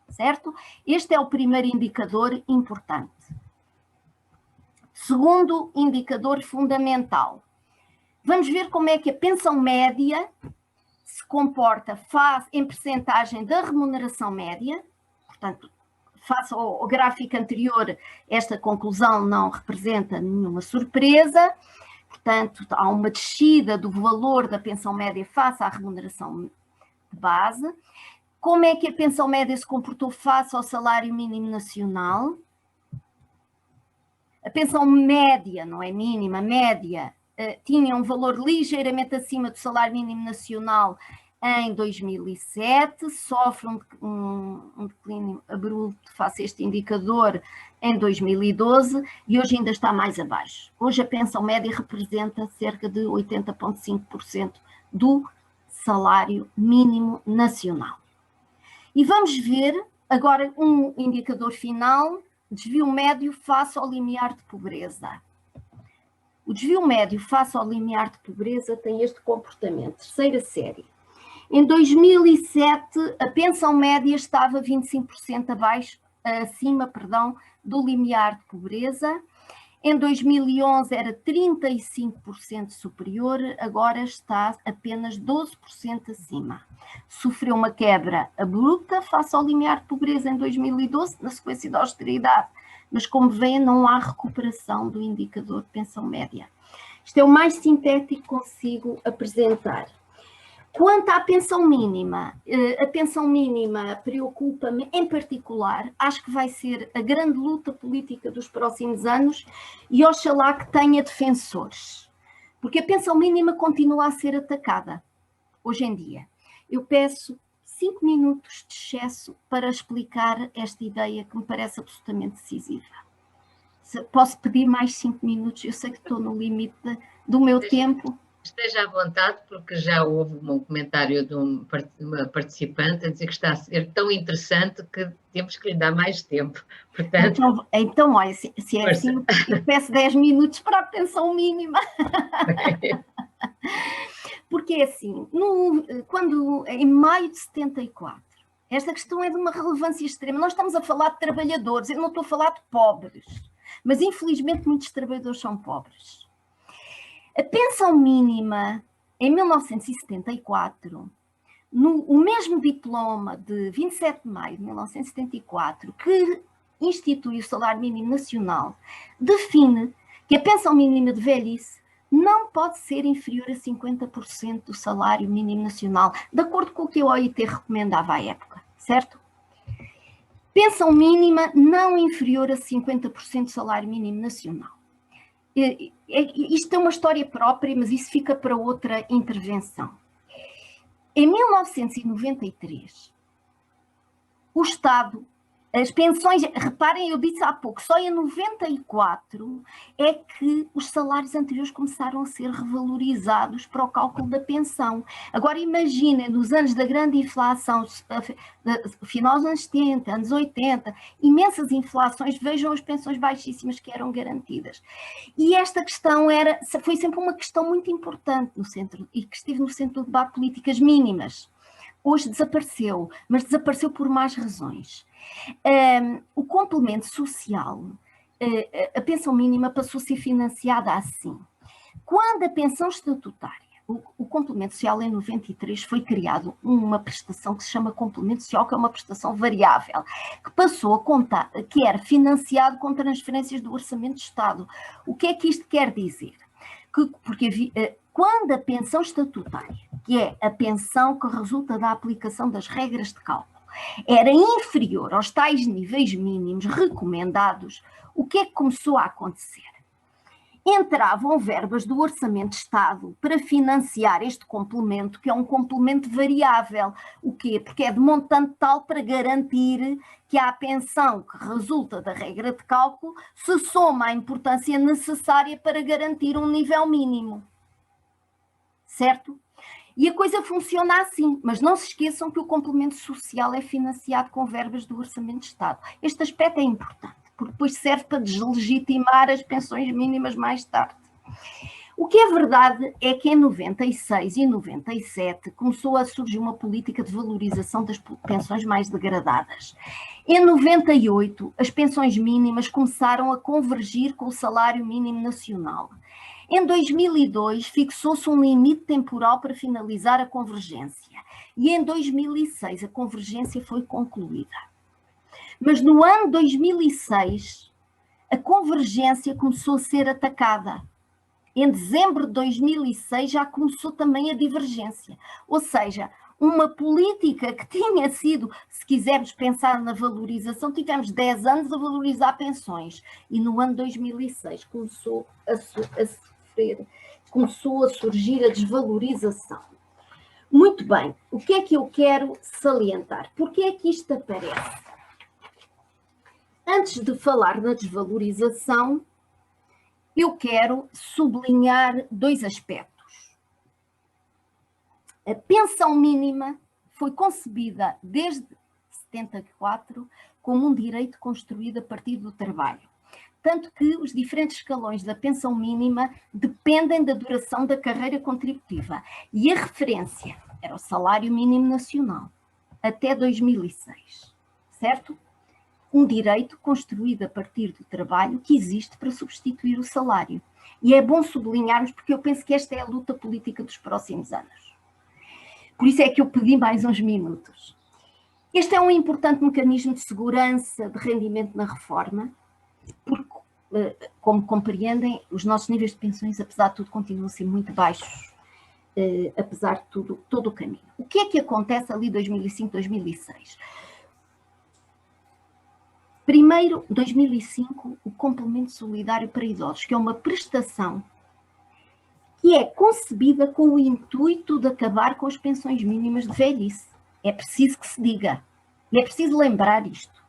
Certo? Este é o primeiro indicador importante. Segundo indicador fundamental. Vamos ver como é que a pensão média se comporta em percentagem da remuneração média. Portanto, face ao gráfico anterior, esta conclusão não representa nenhuma surpresa. Portanto, há uma descida do valor da pensão média face à remuneração de base. Como é que a pensão média se comportou face ao salário mínimo nacional? A pensão média, não é mínima, média, tinha um valor ligeiramente acima do salário mínimo nacional em 2007, sofre um declínio abrupto face a este indicador em 2012 e hoje ainda está mais abaixo. Hoje a pensão média representa cerca de 80,5% do salário mínimo nacional. E vamos ver agora um indicador final, desvio médio face ao limiar de pobreza. O desvio médio face ao limiar de pobreza tem este comportamento. Terceira série. Em 2007, a pensão média estava 25% acima do limiar de pobreza. Em 2011 era 35% superior, agora está apenas 12% acima. Sofreu uma quebra abrupta face ao limiar de pobreza em 2012, na sequência da austeridade, mas como veem não há recuperação do indicador de pensão média. Isto é o mais sintético que consigo apresentar. Quanto à pensão mínima, a pensão mínima preocupa-me em particular, acho que vai ser a grande luta política dos próximos anos e oxalá que tenha defensores, porque a pensão mínima continua a ser atacada hoje em dia. Eu peço 5 minutos de excesso para explicar esta ideia que me parece absolutamente decisiva. Posso pedir mais 5 minutos? Eu sei que estou no limite do meu tempo. Esteja à vontade, porque já houve um comentário de uma participante a dizer que está a ser tão interessante que temos que lhe dar mais tempo. Portanto, então olha, se é assim, eu peço 10 minutos para a pensão mínima. Porque é assim, em maio de 74, esta questão é de uma relevância extrema. Nós estamos a falar de trabalhadores, eu não estou a falar de pobres, mas infelizmente muitos trabalhadores são pobres. A pensão mínima, em 1974, o mesmo diploma de 27 de maio de 1974, que institui o salário mínimo nacional, define que a pensão mínima de velhice não pode ser inferior a 50% do salário mínimo nacional, de acordo com o que a OIT recomendava à época, certo? Pensão mínima não inferior a 50% do salário mínimo nacional. Isto é uma história própria, mas isso fica para outra intervenção. Em 1993, o Estado, as pensões, reparem, eu disse há pouco, só em 94 é que os salários anteriores começaram a ser revalorizados para o cálculo da pensão. Agora imaginem, nos anos da grande inflação, final dos anos 70, anos 80, imensas inflações, vejam as pensões baixíssimas que eram garantidas. E esta questão foi sempre uma questão muito importante no centro, e que esteve no centro do debate, políticas mínimas. Hoje desapareceu, mas desapareceu por más razões. O complemento social, a pensão mínima passou a ser financiada assim. Quando a pensão estatutária, o complemento social em 93 foi criado uma prestação que se chama complemento social, que é uma prestação variável, que passou a contar, que era financiado com transferências do Orçamento de Estado. O que é que isto quer dizer? Porque quando a pensão estatutária, que é a pensão que resulta da aplicação das regras de cálculo, era inferior aos tais níveis mínimos recomendados, o que é que começou a acontecer? Entravam verbas do Orçamento de Estado para financiar este complemento, que é um complemento variável. O quê? Porque é de montante tal para garantir que a pensão que resulta da regra de cálculo se soma à importância necessária para garantir um nível mínimo. Certo? E a coisa funciona assim, mas não se esqueçam que o complemento social é financiado com verbas do Orçamento de Estado. Este aspecto é importante, porque depois serve para deslegitimar as pensões mínimas mais tarde. O que é verdade é que em 96 e 97 começou a surgir uma política de valorização das pensões mais degradadas. Em 98, as pensões mínimas começaram a convergir com o salário mínimo nacional. Em 2002, fixou-se um limite temporal para finalizar a convergência. E em 2006, a convergência foi concluída. Mas no ano 2006, a convergência começou a ser atacada. Em dezembro de 2006 já começou também a divergência. Ou seja, uma política que tinha sido, se quisermos pensar na valorização, tivemos 10 anos a valorizar pensões. E no ano 2006 começou a surgir a desvalorização. Muito bem, o que é que eu quero salientar? Porque é que isto aparece? Antes de falar na desvalorização, eu quero sublinhar dois aspectos. A pensão mínima foi concebida desde 74 como um direito construído a partir do trabalho. Tanto que os diferentes escalões da pensão mínima dependem da duração da carreira contributiva. E a referência era o salário mínimo nacional, até 2006, certo? Um direito construído a partir do trabalho que existe para substituir o salário. E é bom sublinharmos, porque eu penso que esta é a luta política dos próximos anos. Por isso é que eu pedi mais uns minutos. Este é um importante mecanismo de segurança de rendimento na reforma, porque, como compreendem, os nossos níveis de pensões, apesar de tudo, continuam a ser muito baixos, apesar de tudo, todo o caminho. O que é que acontece ali 2005, 2006? Primeiro, 2005, o complemento solidário para idosos, que é uma prestação que é concebida com o intuito de acabar com as pensões mínimas de velhice. É preciso que se diga, e é preciso lembrar isto.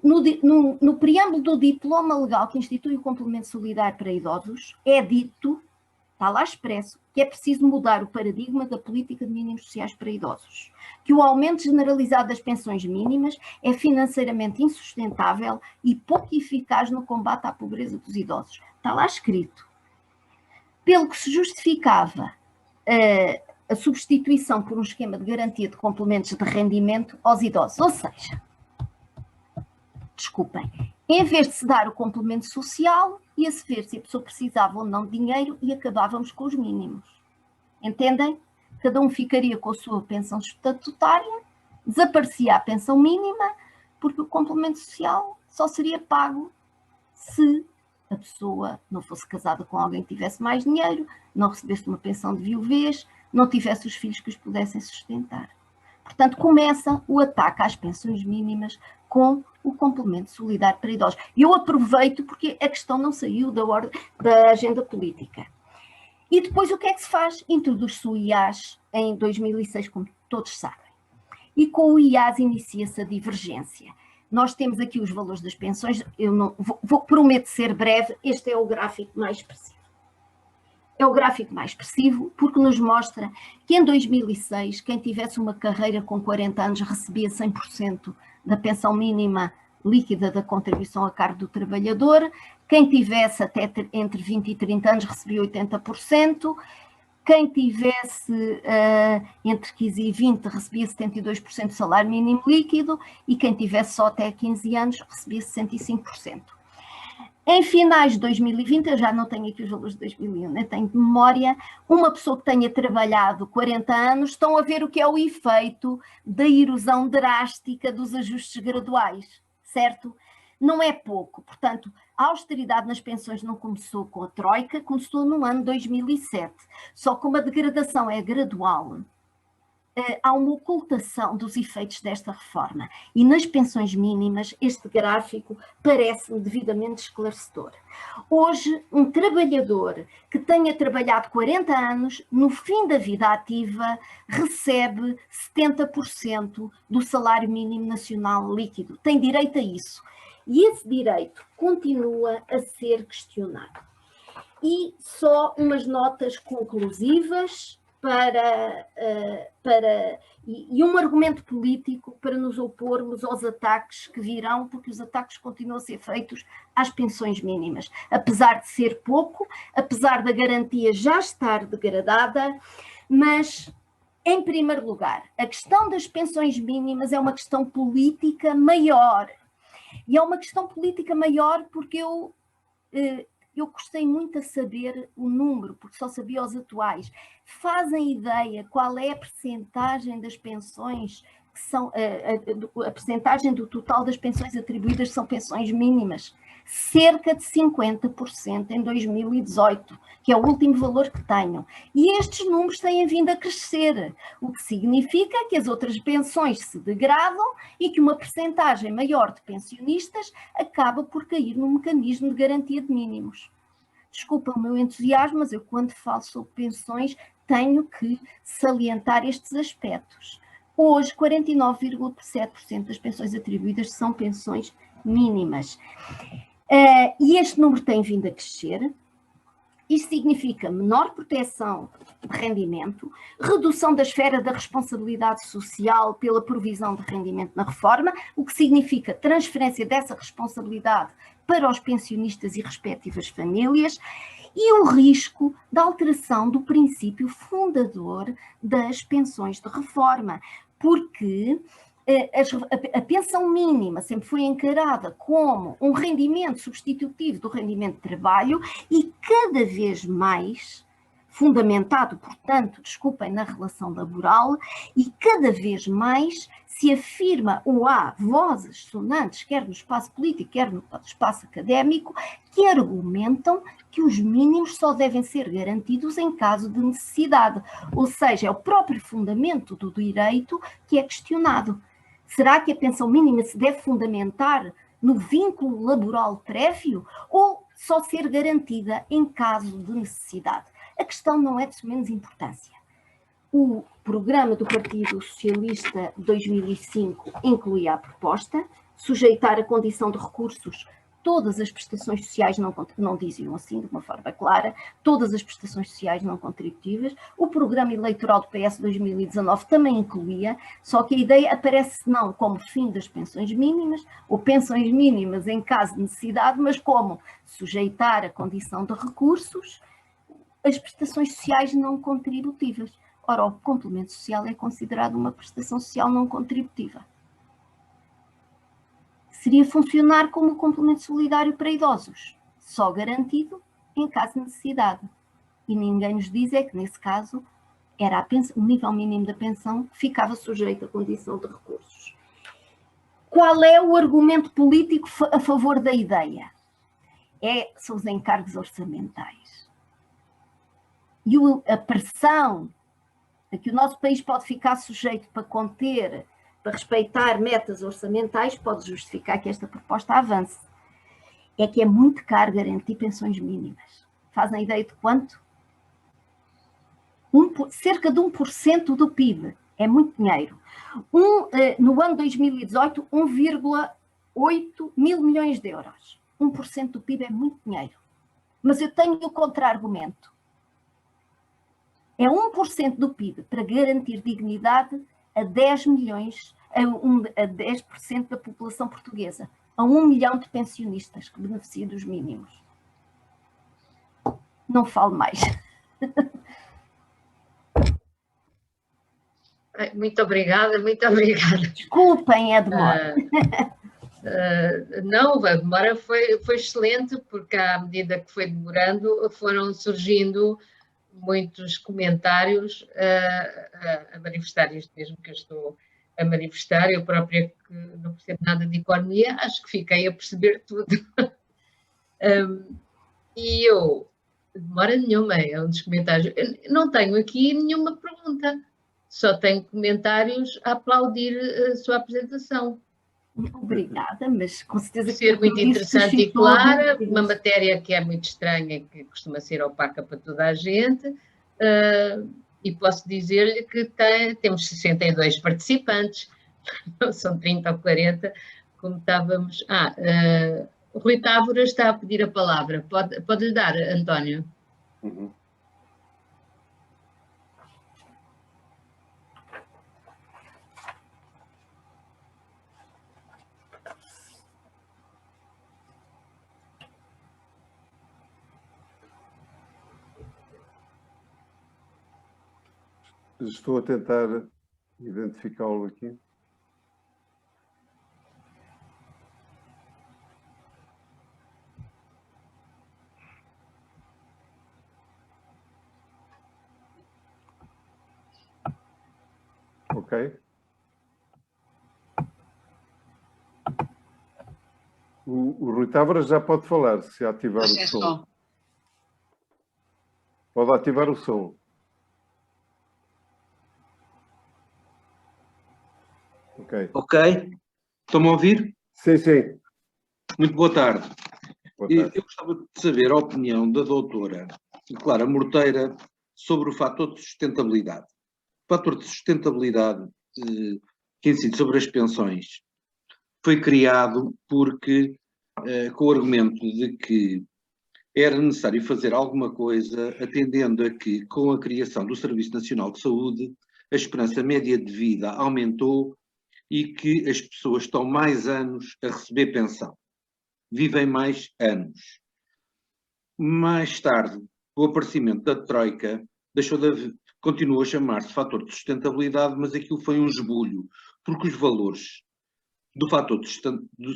No preâmbulo do diploma legal que institui o complemento solidário para idosos, é dito, está lá expresso, que é preciso mudar o paradigma da política de mínimos sociais para idosos, que o aumento generalizado das pensões mínimas é financeiramente insustentável e pouco eficaz no combate à pobreza dos idosos. Está lá escrito. Pelo que se justificava a substituição por um esquema de garantia de complementos de rendimento aos idosos, ou seja, desculpem, em vez de se dar o complemento social, ia-se ver se a pessoa precisava ou não de dinheiro e acabávamos com os mínimos. Entendem? Cada um ficaria com a sua pensão estatutária, desaparecia a pensão mínima, porque o complemento social só seria pago se a pessoa não fosse casada com alguém que tivesse mais dinheiro, não recebesse uma pensão de viuvez, não tivesse os filhos que os pudessem sustentar. Portanto, começa o ataque às pensões mínimas com o complemento solidário para idosos. E eu aproveito porque a questão não saiu da agenda política. E depois o que é que se faz? Introduz-se o IAS em 2006, como todos sabem. E com o IAS inicia-se a divergência. Nós temos aqui os valores das pensões, eu não prometo ser breve, este é o gráfico mais expressivo. É o gráfico mais expressivo porque nos mostra que em 2006, quem tivesse uma carreira com 40 anos recebia 100% da pensão mínima líquida da contribuição a cargo do trabalhador, quem tivesse até entre 20 e 30 anos recebia 80%, quem tivesse entre 15 e 20 recebia 72% do salário mínimo líquido e quem tivesse só até 15 anos recebia 65%. Em finais de 2020, eu já não tenho aqui os valores de 2001, né? Tenho de memória, uma pessoa que tenha trabalhado 40 anos, estão a ver o que é o efeito da erosão drástica dos ajustes graduais, certo? Não é pouco, portanto, a austeridade nas pensões não começou com a Troika, começou no ano 2007, só que como a degradação é gradual, há uma ocultação dos efeitos desta reforma e nas pensões mínimas este gráfico parece-me devidamente esclarecedor. Hoje, um trabalhador que tenha trabalhado 40 anos, no fim da vida ativa, recebe 70% do salário mínimo nacional líquido. Tem direito a isso. E esse direito continua a ser questionado. E só umas notas conclusivas e um argumento político para nos opormos aos ataques que virão, porque os ataques continuam a ser feitos às pensões mínimas. Apesar de ser pouco, apesar da garantia já estar degradada, mas, em primeiro lugar, a questão das pensões mínimas é uma questão política maior. E é uma questão política maior porque eu gostei muito de saber o número, porque só sabia os atuais. Fazem ideia qual é a percentagem das pensões que são, a percentagem do total das pensões atribuídas são pensões mínimas? Cerca de 50% em 2018, que é o último valor que tenho. E estes números têm vindo a crescer, o que significa que as outras pensões se degradam e que uma percentagem maior de pensionistas acaba por cair no mecanismo de garantia de mínimos. Desculpa o meu entusiasmo, mas eu quando falo sobre pensões tenho que salientar estes aspectos. Hoje, 49,7% das pensões atribuídas são pensões mínimas. E este número tem vindo a crescer. Isto significa menor proteção de rendimento, redução da esfera da responsabilidade social pela provisão de rendimento na reforma, o que significa transferência dessa responsabilidade para os pensionistas e respectivas famílias, e o risco da alteração do princípio fundador das pensões de reforma, porque a pensão mínima sempre foi encarada como um rendimento substitutivo do rendimento de trabalho e cada vez mais fundamentado, portanto, desculpem, na relação laboral, e cada vez mais se afirma ou há vozes sonantes, quer no espaço político, quer no espaço académico, que argumentam que os mínimos só devem ser garantidos em caso de necessidade, ou seja, é o próprio fundamento do direito que é questionado. Será que a pensão mínima se deve fundamentar no vínculo laboral prévio ou só ser garantida em caso de necessidade? A questão não é de menos importância. O programa do Partido Socialista de 2005 incluía a proposta, sujeitar a condição de recursos todas as prestações sociais não diziam assim de uma forma clara, todas as prestações sociais não contributivas. O programa eleitoral do PS 2019 também incluía, só que a ideia aparece não como fim das pensões mínimas, ou pensões mínimas em caso de necessidade, mas como sujeitar a condição de recursos as prestações sociais não contributivas. Ora, o complemento social é considerado uma prestação social não contributiva. Seria funcionar como complemento solidário para idosos, só garantido em caso de necessidade. E ninguém nos diz é que, nesse caso, era o nível mínimo da pensão que ficava sujeito à condição de recursos. Qual é o argumento político a favor da ideia? São os encargos orçamentais. E a pressão a que o nosso país pode ficar sujeito para conter, para respeitar metas orçamentais, pode justificar que esta proposta avance. É que é muito caro garantir pensões mínimas. Fazem ideia de quanto? cerca de 1% do PIB. É muito dinheiro. No ano 2018, 1,8 mil milhões de euros. 1% do PIB é muito dinheiro. Mas eu tenho o contra-argumento. É 1% do PIB para garantir dignidade a 10 milhões, a 10% da população portuguesa, a 1 milhão de pensionistas que beneficiam dos mínimos. Não falo mais. Muito obrigada, muito obrigada. Desculpem a demora. Não, a demora foi excelente, porque à medida que foi demorando, foram surgindo muitos comentários a manifestar isto mesmo que eu estou a manifestar. Eu própria, que não percebo nada de economia, acho que fiquei a perceber tudo. E eu, demora nenhuma, é um dos comentários. Eu não tenho aqui nenhuma pergunta, só tenho comentários a aplaudir a sua apresentação. Obrigada, mas com certeza que ser muito interessante e clara, uma matéria que é muito estranha, que costuma ser opaca para toda a gente, e posso dizer-lhe que temos 62 participantes, são 30 ou 40, como estávamos... o Rui Távora está a pedir a palavra, pode-lhe dar, António? Uhum. Estou a tentar identificá-lo aqui. Ok. O Rui Távora já pode falar, se ativar o som. Pode ativar o som. Ok. Estão-me a ouvir? Sim, sim. Muito boa tarde. Boa tarde. Eu gostava de saber a opinião da doutora Clara Morteira sobre o fator de sustentabilidade. O fator de sustentabilidade que incide sobre as pensões foi criado porque, com o argumento de que era necessário fazer alguma coisa, atendendo a que, com a criação do Serviço Nacional de Saúde, a esperança média de vida aumentou e que as pessoas estão mais anos a receber pensão. Vivem mais anos. Mais tarde, o aparecimento da Troika continuou a chamar-se fator de sustentabilidade, mas aquilo foi um esbulho, porque os valores do fator de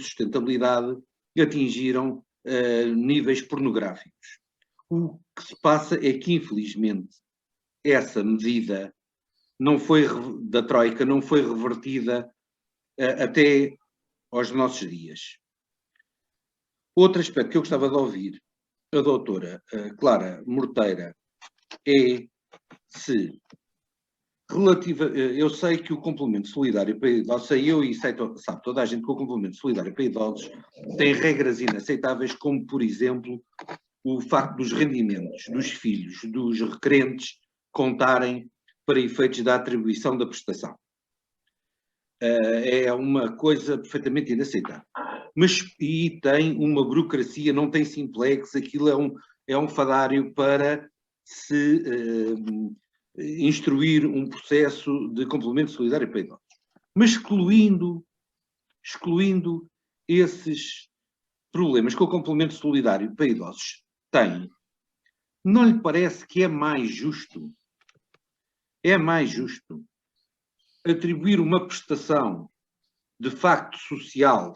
sustentabilidade atingiram níveis pornográficos. O que se passa é que, infelizmente, essa medida da Troika não foi revertida até aos nossos dias. Outro aspecto que eu gostava de ouvir a doutora Clara Morteira é se eu sei que o complemento solidário para idosos, sabe toda a gente que o complemento solidário para idosos tem regras inaceitáveis, como, por exemplo, o facto dos rendimentos dos filhos dos requerentes contarem para efeitos da atribuição da prestação. É uma coisa perfeitamente inaceitável. E tem uma burocracia, não tem simplex, aquilo é um fadário para se instruir um processo de complemento solidário para idosos. Mas excluindo esses problemas que o complemento solidário para idosos tem, não lhe parece que é mais justo atribuir uma prestação de facto social,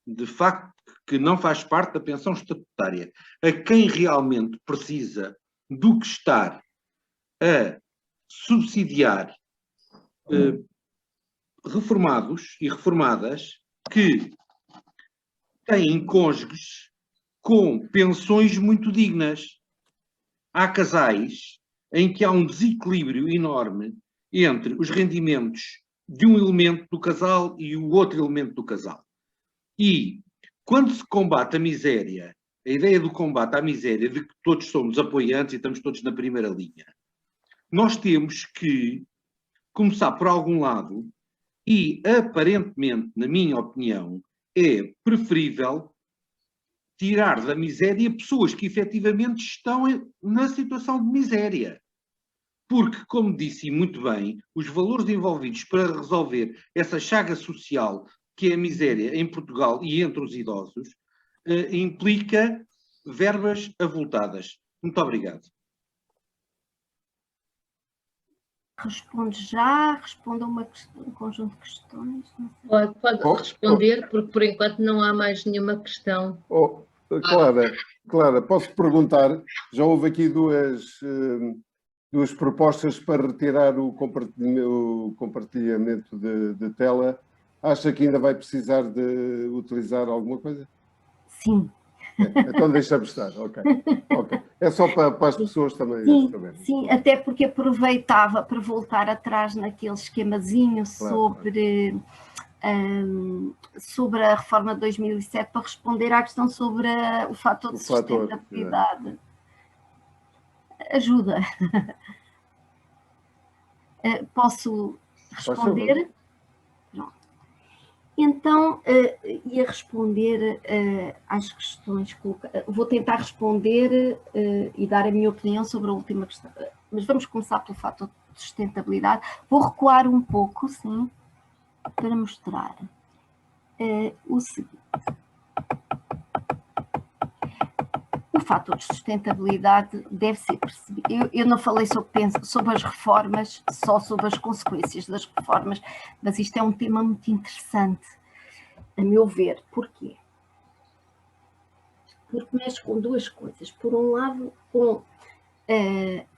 de facto que não faz parte da pensão estatutária, a quem realmente precisa, do que estar a subsidiar reformados e reformadas que têm cônjuges com pensões muito dignas. Há casais em que há um desequilíbrio enorme entre os rendimentos de um elemento do casal e o outro elemento do casal. E quando se combate a miséria, a ideia do combate à miséria, de que todos somos apoiantes e estamos todos na primeira linha, nós temos que começar por algum lado e, aparentemente, na minha opinião, é preferível tirar da miséria pessoas que efetivamente estão na situação de miséria. Porque, como disse muito bem, os valores envolvidos para resolver essa chaga social que é a miséria em Portugal e entre os idosos, implica verbas avultadas. Muito obrigado. Responde já, responde a um conjunto de questões. Pode responder, porque por enquanto não há mais nenhuma questão. Clara, posso perguntar, já houve aqui duas propostas para retirar o compartilhamento de tela. Acha que ainda vai precisar de utilizar alguma coisa? Sim. Então deixamos estar, ok. É só para as pessoas também saberem. Sim, até porque aproveitava para voltar atrás naquele esquemazinho sobre a reforma de 2007 para responder à questão sobre o fator de sustentabilidade. Ajuda. Posso responder? Pronto. Então, ia responder às questões. Vou tentar responder e dar a minha opinião sobre a última questão. Mas vamos começar pelo fator de sustentabilidade. Vou recuar um pouco, sim, para mostrar o seguinte. O fator de sustentabilidade deve ser percebido. Eu não falei sobre as reformas, só sobre as consequências das reformas, mas isto é um tema muito interessante, a meu ver. Porquê? Porque mexe com duas coisas. Por um lado, com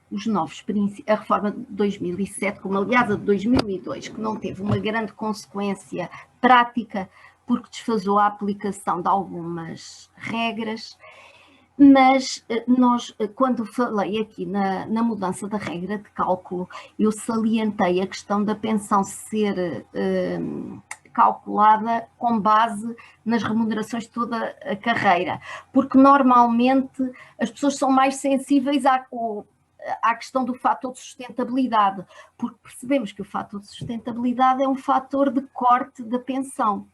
os novos princípios, a reforma de 2007, como aliás a de 2002, que não teve uma grande consequência prática, porque desfazou a aplicação de algumas regras. Mas nós, quando falei aqui na mudança da regra de cálculo, eu salientei a questão da pensão ser calculada com base nas remunerações de toda a carreira, porque normalmente as pessoas são mais sensíveis à questão do fator de sustentabilidade, porque percebemos que o fator de sustentabilidade é um fator de corte da pensão,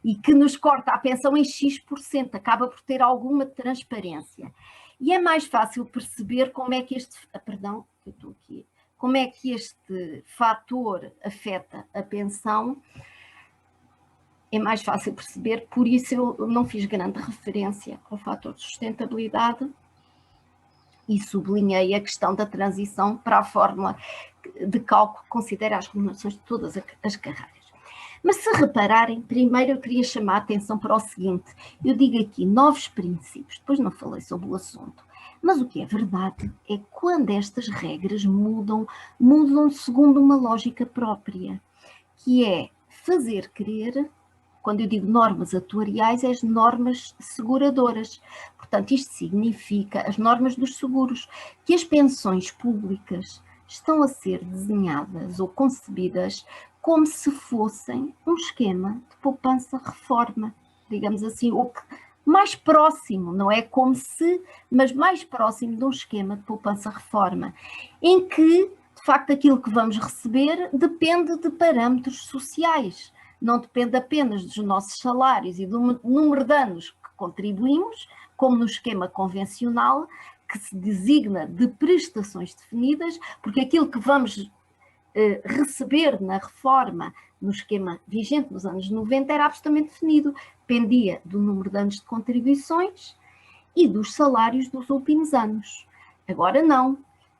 e que nos corta a pensão em X%, acaba por ter alguma transparência. E é mais fácil perceber como é que como é que este fator afeta a pensão. É mais fácil perceber, por isso eu não fiz grande referência ao fator de sustentabilidade e sublinhei a questão da transição para a fórmula de cálculo que considera as remunerações de todas as carreiras. Mas se repararem, primeiro eu queria chamar a atenção para o seguinte, eu digo aqui novos princípios, depois não falei sobre o assunto, mas o que é verdade é que quando estas regras mudam segundo uma lógica própria, que é fazer crer, quando eu digo normas atuariais, é as normas seguradoras. Portanto, isto significa, as normas dos seguros, que as pensões públicas estão a ser desenhadas ou concebidas como se fossem um esquema de poupança-reforma, digamos assim, ou mais próximo, não é como se, mas mais próximo de um esquema de poupança-reforma, em que, de facto, aquilo que vamos receber depende de parâmetros sociais, não depende apenas dos nossos salários e do número de anos que contribuímos, como no esquema convencional, que se designa de prestações definidas, porque aquilo que vamos receber na reforma, no esquema vigente nos anos 90, era absolutamente definido, dependia do número de anos de contribuições e dos salários dos últimos anos. Agora não,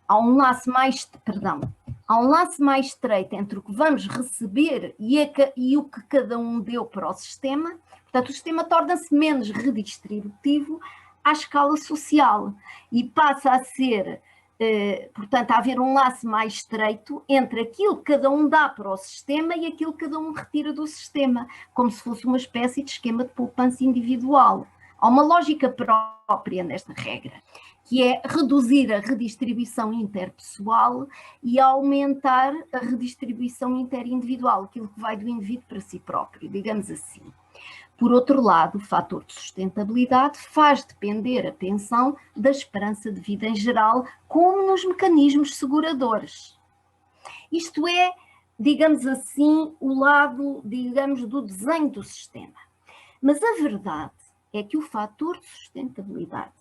há um laço mais estreito entre o que vamos receber e o que cada um deu para o sistema. Portanto, o sistema torna-se menos redistributivo à escala social e passa a ser, portanto, a haver um laço mais estreito entre aquilo que cada um dá para o sistema e aquilo que cada um retira do sistema, como se fosse uma espécie de esquema de poupança individual. Há uma lógica própria nesta regra, que é reduzir a redistribuição interpessoal e aumentar a redistribuição interindividual, aquilo que vai do indivíduo para si próprio, digamos assim. Por outro lado, o fator de sustentabilidade faz depender a pensão da esperança de vida em geral, como nos mecanismos seguradores. Isto é, digamos assim, o lado, digamos, do desenho do sistema. Mas a verdade é que o fator de sustentabilidade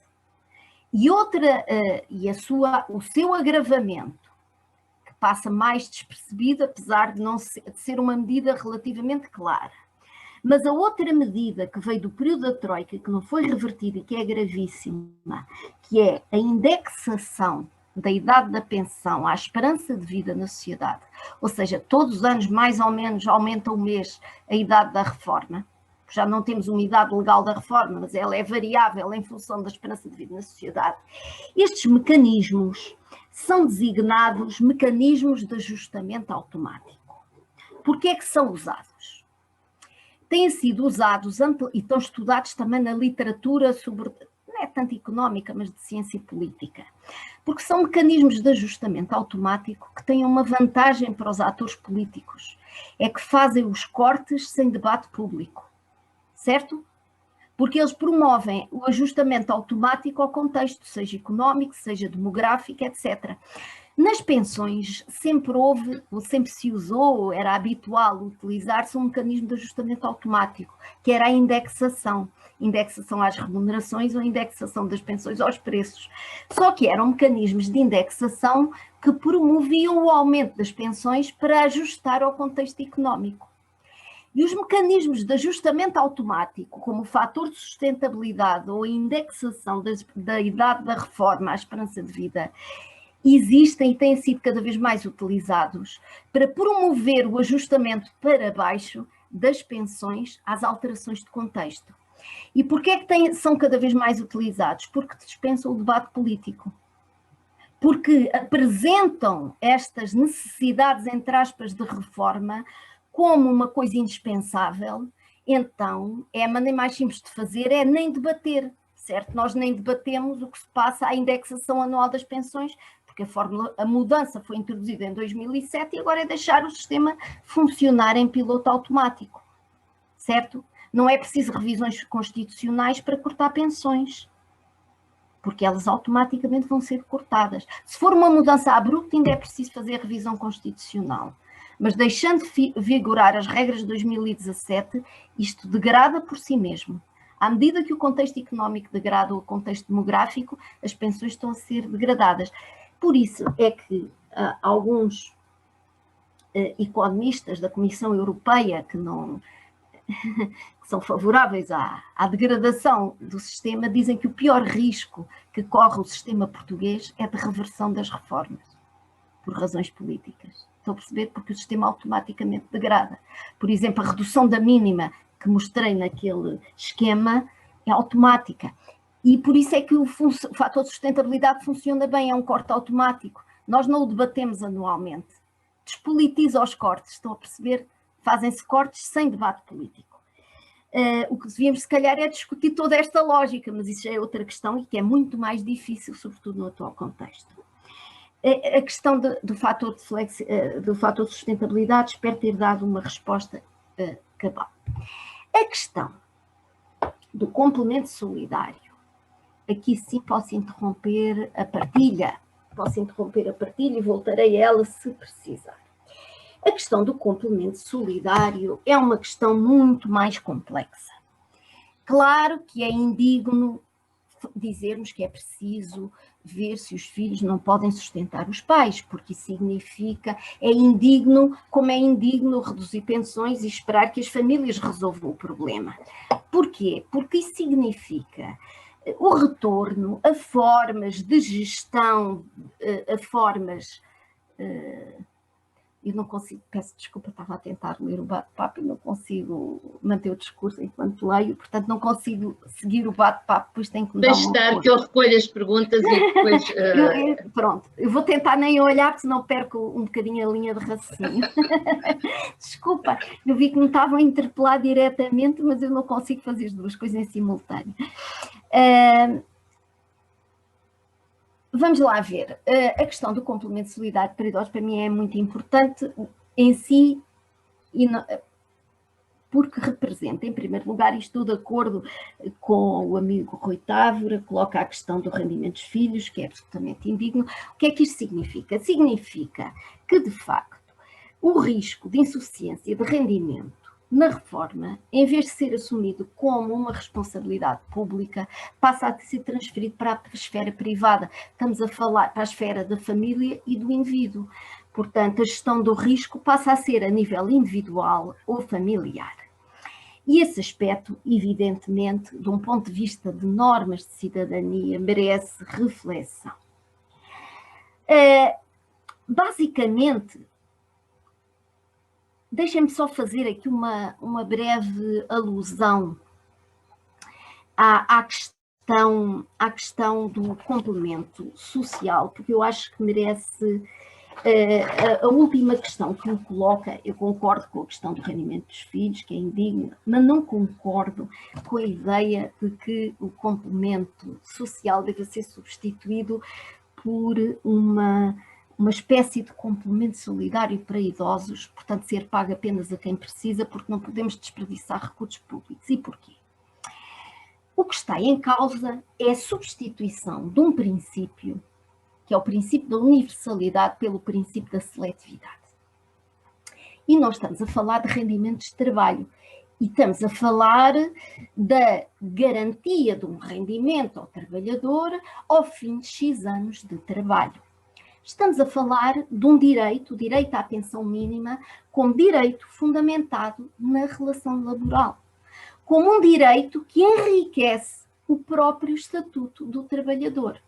e o seu agravamento, que passa mais despercebido, apesar de ser uma medida relativamente clara. Mas a outra medida que veio do período da Troika, que não foi revertida e que é gravíssima, que é a indexação da idade da pensão à esperança de vida na sociedade, ou seja, todos os anos mais ou menos aumenta um mês a idade da reforma, já não temos uma idade legal da reforma, mas ela é variável em função da esperança de vida na sociedade. Estes mecanismos são designados mecanismos de ajustamento automático. Por que é que são usados? Têm sido usados e estão estudados também na literatura sobre, não é tanto económica, mas de ciência política, porque são mecanismos de ajustamento automático que têm uma vantagem para os atores políticos, é que fazem os cortes sem debate público. Certo? Porque eles promovem o ajustamento automático ao contexto, seja económico, seja demográfico, etc. Nas pensões sempre houve, ou sempre se usou, era habitual utilizar-se um mecanismo de ajustamento automático, que era a indexação às remunerações ou indexação das pensões aos preços. Só que eram mecanismos de indexação que promoviam o aumento das pensões para ajustar ao contexto económico. E os mecanismos de ajustamento automático, como o fator de sustentabilidade ou a indexação da idade da reforma à esperança de vida, existem e têm sido cada vez mais utilizados para promover o ajustamento para baixo das pensões às alterações de contexto. E porquê é que são cada vez mais utilizados? Porque dispensam o debate político. Porque apresentam estas necessidades, entre aspas, de reforma como uma coisa indispensável, então a maneira mais simples de fazer é nem debater, certo? Nós nem debatemos o que se passa à indexação anual das pensões, porque a mudança foi introduzida em 2007 e agora é deixar o sistema funcionar em piloto automático, certo? Não é preciso revisões constitucionais para cortar pensões, porque elas automaticamente vão ser cortadas. Se for uma mudança abrupta, ainda é preciso fazer revisão constitucional. Mas deixando de vigorar as regras de 2017, isto degrada por si mesmo. À medida que o contexto económico degrada o contexto demográfico, as pensões estão a ser degradadas. Por isso é que alguns economistas da Comissão Europeia que são favoráveis à degradação do sistema dizem que o pior risco que corre o sistema português é de reversão das reformas, por razões políticas. Estão a perceber? Porque o sistema automaticamente degrada. Por exemplo, a redução da mínima que mostrei naquele esquema é automática. E por isso é que o fator de sustentabilidade funciona bem, é um corte automático. Nós não o debatemos anualmente. Despolitiza os cortes, estão a perceber? Fazem-se cortes sem debate político. O que devíamos, se calhar, é discutir toda esta lógica, mas isso já é outra questão e que é muito mais difícil, sobretudo no atual contexto. A questão do fator de sustentabilidade, espero ter dado uma resposta cabal. A questão do complemento solidário, aqui sim posso interromper a partilha e voltarei a ela se precisar. A questão do complemento solidário é uma questão muito mais complexa. Claro que é indigno dizermos que é preciso ver se os filhos não podem sustentar os pais, porque isso significa, é indigno, como é indigno reduzir pensões e esperar que as famílias resolvam o problema. Porquê? Porque isso significa o retorno a formas de gestão, a formas Eu não consigo, peço desculpa, estava a tentar ler o bate-papo e não consigo manter o discurso enquanto leio, portanto não consigo seguir o bate-papo, depois tenho que me Deixe estar que eu recolho as perguntas e depois... Pronto, eu vou tentar nem olhar, porque senão perco um bocadinho a linha de raciocínio. Desculpa, eu vi que me estavam a interpelar diretamente, mas eu não consigo fazer as duas coisas em simultâneo. Vamos lá ver. A questão do complemento solidário para idosos para mim é muito importante em si, porque representa, em primeiro lugar, e estou de acordo com o amigo Rui Távora, coloca a questão do rendimento dos filhos, que é absolutamente indigno. O que é que isto significa? Significa que, de facto, o risco de insuficiência de rendimento na reforma, em vez de ser assumido como uma responsabilidade pública, passa a ser transferido para a esfera privada. Estamos a falar para a esfera da família e do indivíduo. Portanto, a gestão do risco passa a ser a nível individual ou familiar. E esse aspecto, evidentemente, de um ponto de vista de normas de cidadania, merece reflexão. Basicamente, deixem-me só fazer aqui uma breve alusão à questão do complemento social, porque eu acho que merece... A última questão que me coloca, eu concordo com a questão do rendimento dos filhos, que é indigna, mas não concordo com a ideia de que o complemento social deve ser substituído por uma espécie de complemento solidário para idosos, portanto ser pago apenas a quem precisa, porque não podemos desperdiçar recursos públicos. E porquê? O que está em causa é a substituição de um princípio, que é o princípio da universalidade, pelo princípio da seletividade. E nós estamos a falar de rendimentos de trabalho e estamos a falar da garantia de um rendimento ao trabalhador ao fim de X anos de trabalho. Estamos a falar de um direito, o direito à pensão mínima, como direito fundamentado na relação laboral, como um direito que enriquece o próprio estatuto do trabalhador.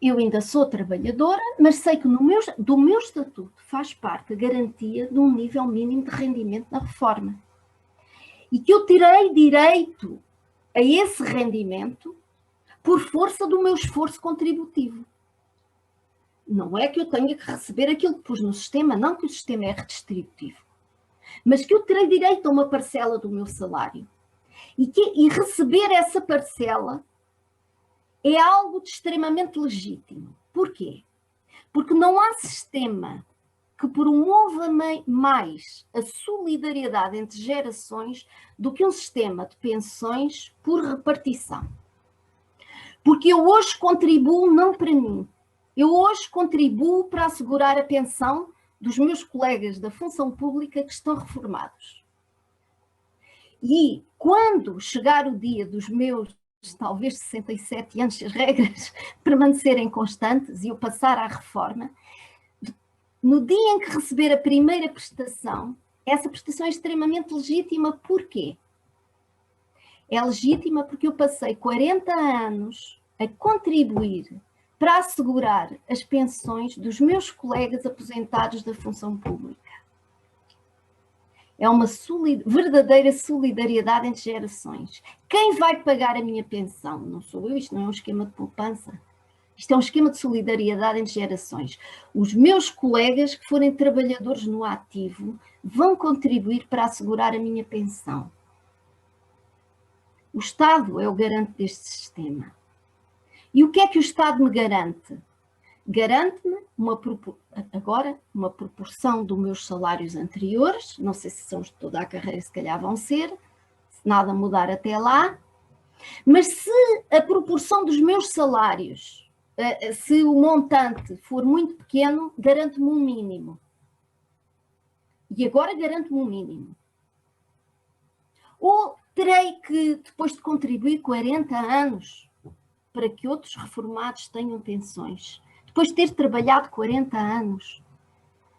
Eu ainda sou trabalhadora, mas sei que do meu estatuto faz parte a garantia de um nível mínimo de rendimento na reforma. E que eu terei direito a esse rendimento por força do meu esforço contributivo. Não é que eu tenha que receber aquilo que pus no sistema, não que o sistema é redistributivo, mas que eu terei direito a uma parcela do meu salário. E receber essa parcela é algo de extremamente legítimo. Porquê? Porque não há sistema que promova mais a solidariedade entre gerações do que um sistema de pensões por repartição. Porque eu hoje contribuo não para mim, eu hoje contribuo para assegurar a pensão dos meus colegas da função pública que estão reformados. E quando chegar o dia dos meus talvez 67 anos, se as regras permanecerem constantes e eu passar à reforma, no dia em que receber a primeira prestação, essa prestação é extremamente legítima. Porquê? É legítima porque eu passei 40 anos a contribuir para assegurar as pensões dos meus colegas aposentados da função pública. É uma verdadeira solidariedade entre gerações. Quem vai pagar a minha pensão? Não sou eu, isto não é um esquema de poupança. Isto é um esquema de solidariedade entre gerações. Os meus colegas que forem trabalhadores no ativo vão contribuir para assegurar a minha pensão. O Estado é o garante deste sistema. E o que é que o Estado me garante? Garante-me agora uma proporção dos meus salários anteriores, não sei se são de toda a carreira, se calhar vão ser, se nada mudar até lá, mas se a proporção dos meus salários, se o montante for muito pequeno, garante-me um mínimo. E agora garante-me um mínimo. Ou terei que, depois de contribuir 40 anos, para que outros reformados tenham pensões, depois de ter trabalhado 40 anos,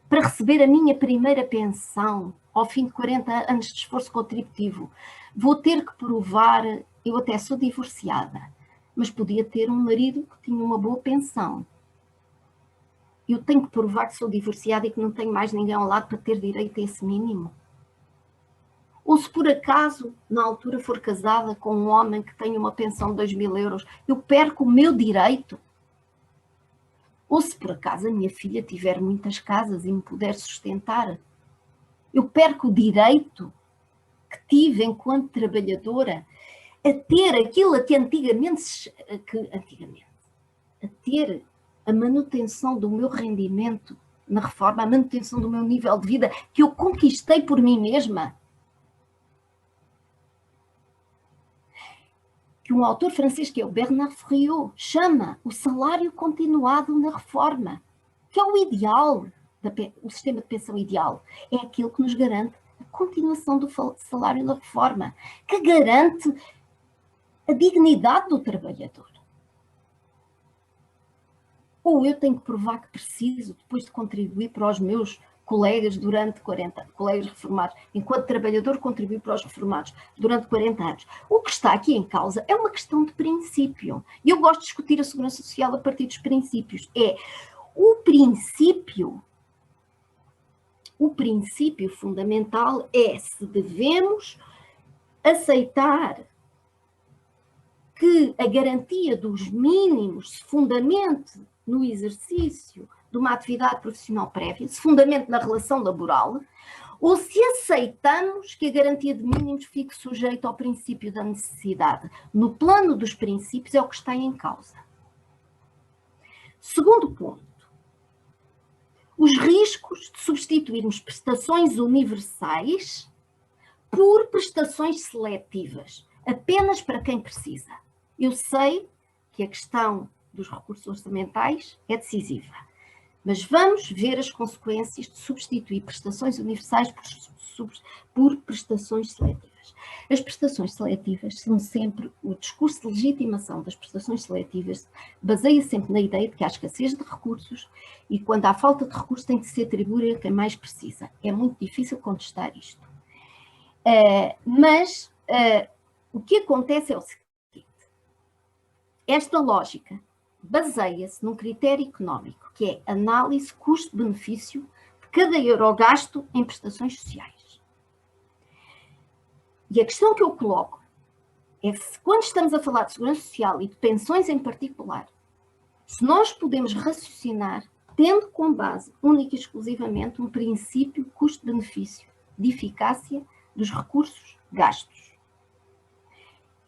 para receber a minha primeira pensão, ao fim de 40 anos de esforço contributivo, vou ter que provar, eu até sou divorciada, mas podia ter um marido que tinha uma boa pensão. eu tenho que provar que sou divorciada e que não tenho mais ninguém ao lado para ter direito a esse mínimo? Ou se por acaso, na altura, for casada com um homem que tenha uma pensão de 2.000 euros, eu perco o meu direito? Ou se por acaso a minha filha tiver muitas casas e me puder sustentar, eu perco o direito que tive enquanto trabalhadora a ter aquilo que antigamente, a ter a manutenção do meu rendimento na reforma, a manutenção do meu nível de vida que eu conquistei por mim mesma. Que um autor francês, que é o Bernard Friot, chama o salário continuado na reforma, que é o ideal, o sistema de pensão ideal. É aquele que nos garante a continuação do salário na reforma, que garante a dignidade do trabalhador. Ou eu tenho que provar que preciso, depois de contribuir para os meus colegas durante 40 anos, colegas reformados, enquanto trabalhador contribuir para os reformados durante 40 anos. O que está aqui em causa é uma questão de princípio. E eu gosto de discutir a segurança social a partir dos princípios. O princípio fundamental é se devemos aceitar que a garantia dos mínimos se fundamente no exercício de uma atividade profissional prévia, se fundamente na relação laboral, ou se aceitamos que a garantia de mínimos fique sujeita ao princípio da necessidade. No plano dos princípios é o que está em causa. Segundo ponto, os riscos de substituirmos prestações universais por prestações seletivas, apenas para quem precisa. Eu sei que a questão dos recursos orçamentais é decisiva, mas vamos ver as consequências de substituir prestações universais por prestações seletivas. As prestações seletivas são sempre, o discurso de legitimação das prestações seletivas baseia sempre na ideia de que há escassez de recursos e quando há falta de recursos tem que se atribuir a quem mais precisa. É muito difícil contestar isto. Mas o que acontece é o seguinte: esta lógica baseia-se num critério económico, que é análise custo-benefício de cada euro gasto em prestações sociais. E a questão que eu coloco é se, quando estamos a falar de segurança social e de pensões em particular, se nós podemos raciocinar tendo como base única e exclusivamente um princípio custo-benefício de eficácia dos recursos gastos.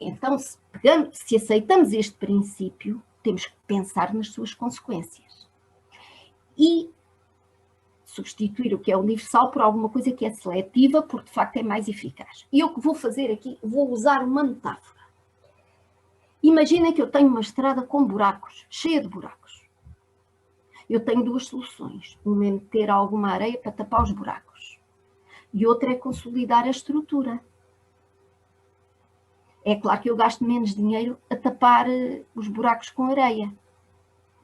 Então, se aceitamos este princípio, temos que pensar nas suas consequências e substituir o que é universal por alguma coisa que é seletiva, porque de facto é mais eficaz. E o que vou fazer aqui, vou usar uma metáfora. Imaginem que eu tenho uma estrada com buracos, cheia de buracos. Eu tenho duas soluções. Uma é meter alguma areia para tapar os buracos e outra é consolidar a estrutura. É claro que eu gasto menos dinheiro a tapar os buracos com areia.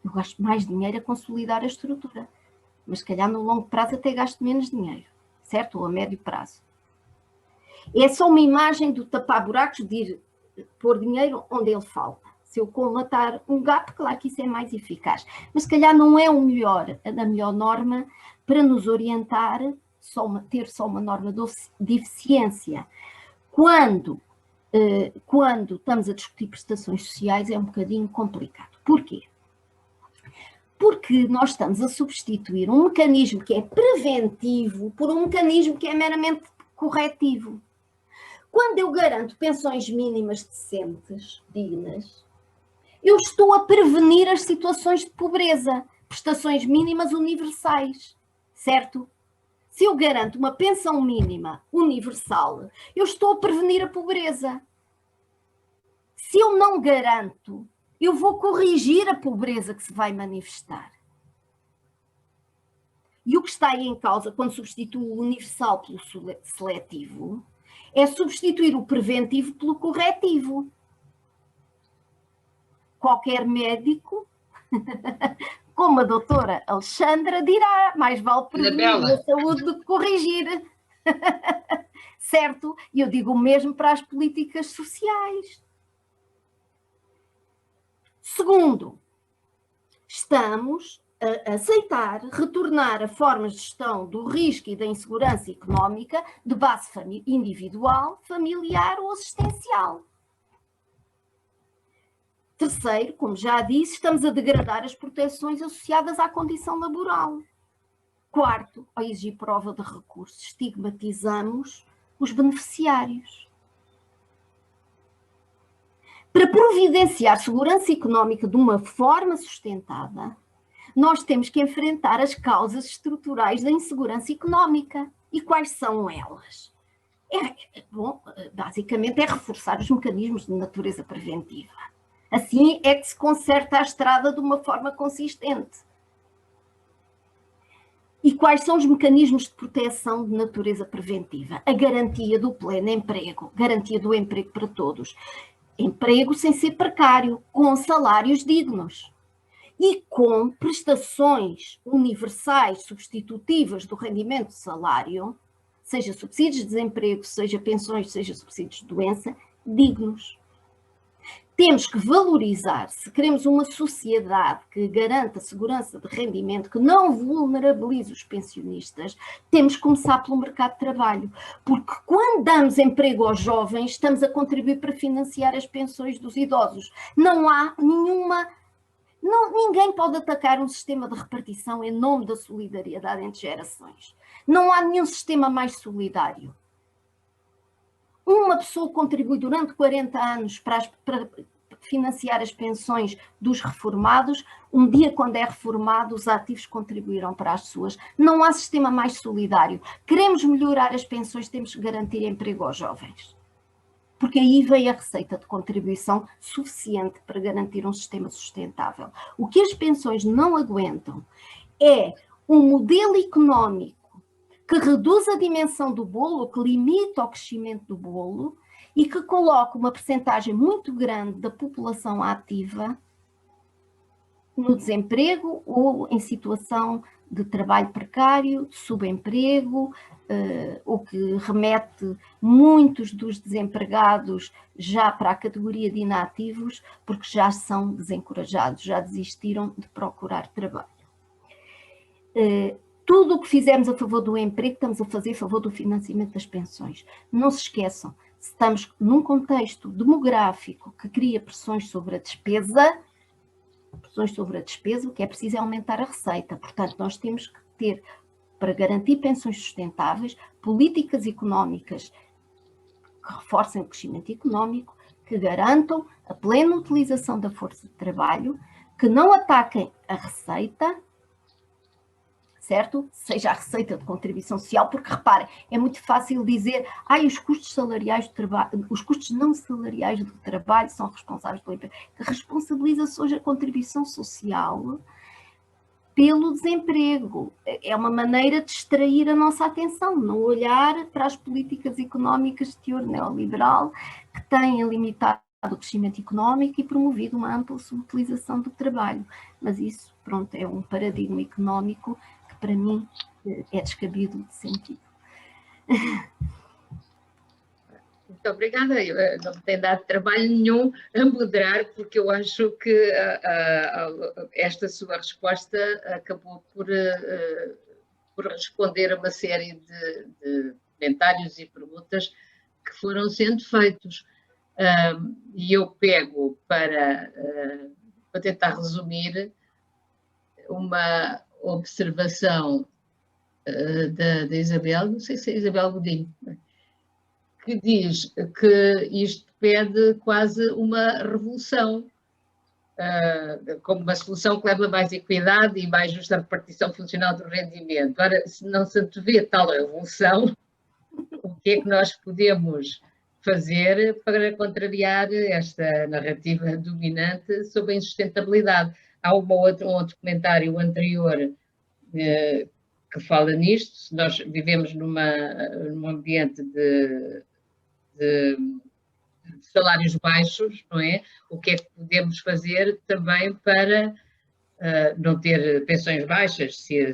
Eu gasto mais dinheiro a consolidar a estrutura. Mas se calhar no longo prazo até gasto menos dinheiro, certo? Ou a médio prazo. É só uma imagem do tapar buracos, de ir pôr dinheiro onde ele falta. Se eu colmatar um gap, claro que isso é mais eficaz. Mas se calhar não é a melhor norma para nos orientar, ter só uma norma de eficiência. Quando estamos a discutir prestações sociais é um bocadinho complicado. Porquê? Porque nós estamos a substituir um mecanismo que é preventivo por um mecanismo que é meramente corretivo. Quando eu garanto pensões mínimas decentes, dignas, eu estou a prevenir as situações de pobreza, prestações mínimas universais, certo? Se eu garanto uma pensão mínima universal, eu estou a prevenir a pobreza. Se eu não garanto, eu vou corrigir a pobreza que se vai manifestar. E o que está aí em causa, quando substituo o universal pelo seletivo, é substituir o preventivo pelo corretivo. Qualquer médico, como a doutora Alexandra dirá, mais vale prevenir a saúde do que corrigir. Certo? E eu digo o mesmo para as políticas sociais. Segundo, estamos aceitar, retornar a formas de gestão do risco e da insegurança económica de base individual, familiar ou assistencial. Terceiro, como já disse, estamos a degradar as proteções associadas à condição laboral. Quarto, ao exigir prova de recurso, estigmatizamos os beneficiários. Para providenciar segurança económica de uma forma sustentada, nós temos que enfrentar as causas estruturais da insegurança económica. E quais são elas? Bom, basicamente é reforçar os mecanismos de natureza preventiva. Assim é que se conserta a estrada de uma forma consistente. E quais são os mecanismos de proteção de natureza preventiva? A garantia do pleno emprego, garantia do emprego para todos. Emprego sem ser precário, com salários dignos e com prestações universais substitutivas do rendimento de salário, seja subsídios de desemprego, seja pensões, seja subsídios de doença, dignos. Temos que valorizar, se queremos uma sociedade que garanta segurança de rendimento, que não vulnerabilize os pensionistas, temos que começar pelo mercado de trabalho, porque quando damos emprego aos jovens, estamos a contribuir para financiar as pensões dos idosos. Não há nenhuma... ninguém pode atacar um sistema de repartição em nome da solidariedade entre gerações. Não há nenhum sistema mais solidário. Uma pessoa contribui durante 40 anos para financiar as pensões dos reformados, um dia quando é reformado os ativos contribuíram para as suas. Não há sistema mais solidário. Queremos melhorar as pensões, temos que garantir emprego aos jovens. Porque aí vem a receita de contribuição suficiente para garantir um sistema sustentável. O que as pensões não aguentam é um modelo económico que reduz a dimensão do bolo, que limita o crescimento do bolo e que coloca uma percentagem muito grande da população ativa no desemprego ou em situação de trabalho precário, de subemprego, o que remete muitos dos desempregados já para a categoria de inativos, porque já são desencorajados, já desistiram de procurar trabalho. Tudo o que fizermos a favor do emprego, estamos a fazer a favor do financiamento das pensões. Não se esqueçam, estamos num contexto demográfico que cria pressões sobre a despesa, o que é preciso é aumentar a receita. Portanto, nós temos que ter, para garantir pensões sustentáveis, políticas económicas que reforcem o crescimento económico, que garantam a plena utilização da força de trabalho, que não ataquem a receita, certo? Seja a receita de contribuição social, porque reparem, é muito fácil dizer, os custos salariais do trabalho, os custos não salariais do trabalho são responsáveis pelo emprego. Responsabiliza-se hoje a contribuição social pelo desemprego. É uma maneira de distrair a nossa atenção, não olhar para as políticas económicas de teor neoliberal que têm limitado o crescimento económico e promovido uma ampla subutilização do trabalho. Mas isso, pronto, é um paradigma económico que para mim é descabido de sentido. Muito obrigada. Eu não tenho dado trabalho nenhum a moderar, porque eu acho que esta sua resposta acabou por responder a uma série de comentários e perguntas que foram sendo feitos. E eu pego para tentar resumir uma observação da Isabel, não sei se é Isabel Godinho, que diz que isto pede quase uma revolução, como uma solução que leva a mais equidade e mais justa repartição funcional do rendimento. Ora, se não se antevê tal revolução, o que é que nós podemos fazer para contrariar esta narrativa dominante sobre a insustentabilidade? Há um outro comentário anterior que fala nisto. Nós vivemos num ambiente de salários baixos, não é? O que é que podemos fazer também para não ter pensões baixas, se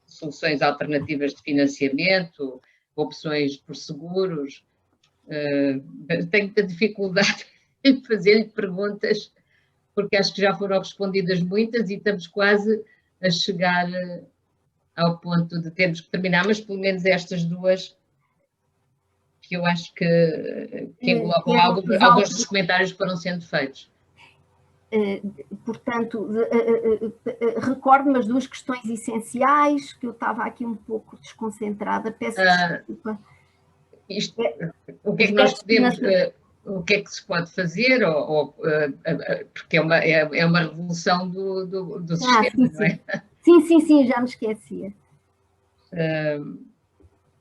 soluções alternativas de financiamento, opções por seguros. Tenho muita dificuldade em fazer-lhe perguntas, porque acho que já foram respondidas muitas e estamos quase a chegar ao ponto de termos que terminar, mas pelo menos estas duas que eu acho que englobam alguns dos comentários que foram sendo feitos. Portanto, recordo-me as duas questões essenciais, que eu estava aqui um pouco desconcentrada, peço desculpa. O que é que nós podemos, o que é que se pode fazer, porque é uma revolução do sistema, sim, não é? Sim, já me esquecia.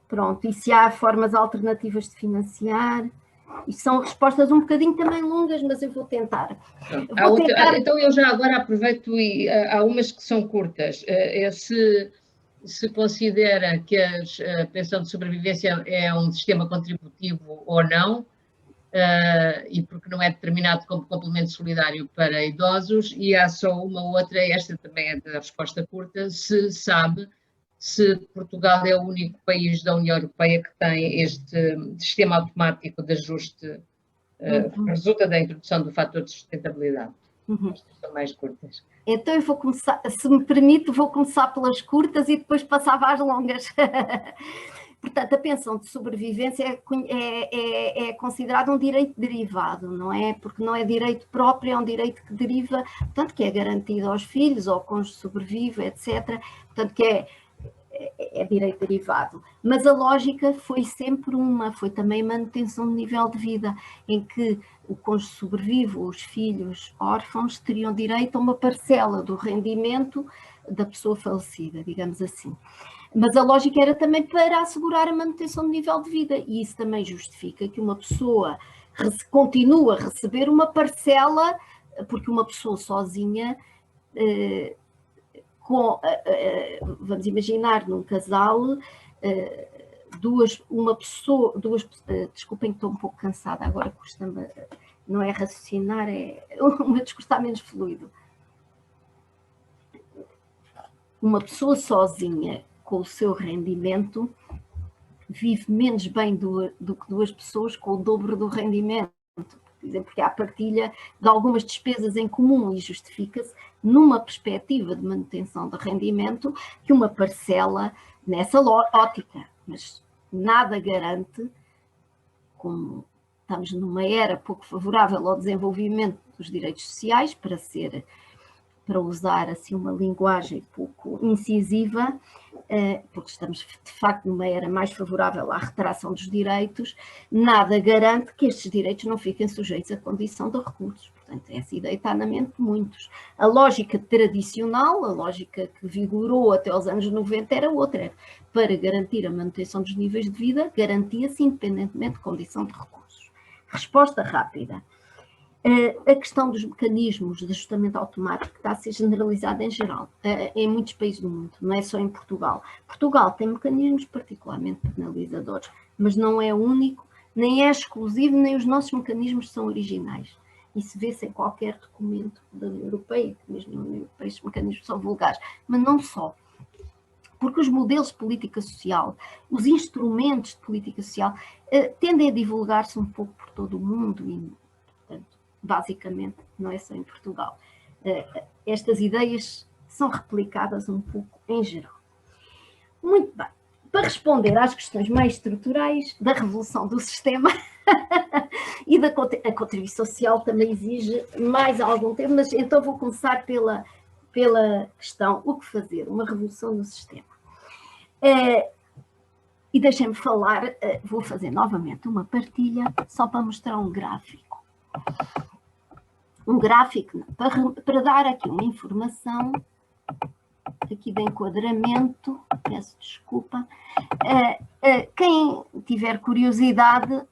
Pronto, e se há formas alternativas de financiar? Isto são respostas um bocadinho também longas, mas eu vou tentar. Então eu já agora aproveito e há umas que são curtas. Se considera que a pensão de sobrevivência é um sistema contributivo ou não, e porque não é determinado como complemento solidário para idosos, e há só uma outra, esta também é da resposta curta, se sabe se Portugal é o único país da União Europeia que tem este sistema automático de ajuste que resulta da introdução do fator de sustentabilidade. Estas são mais curtas. Então eu vou começar, se me permite, vou começar pelas curtas e depois passava às longas. Portanto, a pensão de sobrevivência é considerada um direito derivado, não é? Porque não é direito próprio, é um direito que deriva, portanto, que é garantido aos filhos, ao cônjuge sobrevive, etc. Portanto, que é direito derivado. Mas a lógica foi sempre foi também manutenção do nível de vida, em que o cônjuge sobrevive, os filhos órfãos teriam direito a uma parcela do rendimento da pessoa falecida, digamos assim. Mas a lógica era também para assegurar a manutenção do nível de vida, e isso também justifica que uma pessoa continue a receber uma parcela, porque uma pessoa sozinha, vamos imaginar num casal, desculpem que estou um pouco cansada, agora custa-me, não é raciocinar, o meu discurso está menos fluido. Uma pessoa sozinha, com o seu rendimento, vive menos bem do que duas pessoas com o dobro do rendimento, porque há partilha de algumas despesas em comum e justifica-se, numa perspectiva de manutenção de rendimento, que uma parcela nessa ótica, mas nada garante, como estamos numa era pouco favorável ao desenvolvimento dos direitos sociais, para usar assim uma linguagem pouco incisiva, porque estamos de facto numa era mais favorável à retração dos direitos, nada garante que estes direitos não fiquem sujeitos à condição de recursos. Portanto, essa ideia está na mente de muitos. A lógica tradicional, a lógica que vigorou até aos anos 90 era outra. Para garantir a manutenção dos níveis de vida, garantia-se independentemente de condição de recursos. Resposta rápida. A questão dos mecanismos de ajustamento automático está a ser generalizada em geral, em muitos países do mundo, não é só em Portugal. Portugal tem mecanismos particularmente penalizadores, mas não é único, nem é exclusivo, nem os nossos mecanismos são originais. Isso vê-se em qualquer documento da União Europeia, mesmo na União Europeia estes mecanismos são vulgares, mas não só. Porque os modelos de política social, os instrumentos de política social, tendem a divulgar-se um pouco por todo o mundo e, portanto, basicamente, não é só em Portugal. Estas ideias são replicadas um pouco em geral. Muito bem. Para responder às questões mais estruturais da revolução do sistema e a contribuição social também exige mais algum tempo, mas então vou começar pela questão o que fazer, uma revolução no sistema. E deixem-me falar, vou fazer novamente uma partilha só para mostrar um gráfico. Um gráfico para dar aqui uma informação aqui de enquadramento, peço desculpa. Quem tiver curiosidade,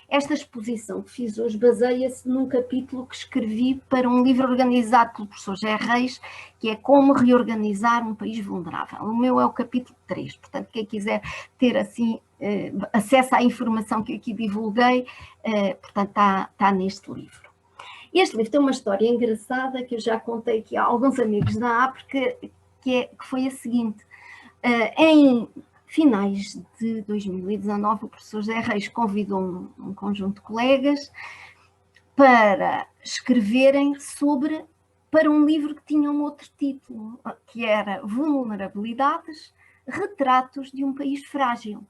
esta exposição que fiz hoje baseia-se num capítulo que escrevi para um livro organizado pelo professor José Reis, que é Como Reorganizar um País Vulnerável. O meu é o capítulo 3, portanto, quem quiser ter assim acesso à informação que aqui divulguei, portanto, está neste livro. Este livro tem uma história engraçada que eu já contei aqui a alguns amigos da APRE, que foi a seguinte. Em finais de 2019, o professor José Reis convidou um conjunto de colegas para escreverem para um livro que tinha um outro título, que era Vulnerabilidades, Retratos de um País Frágil.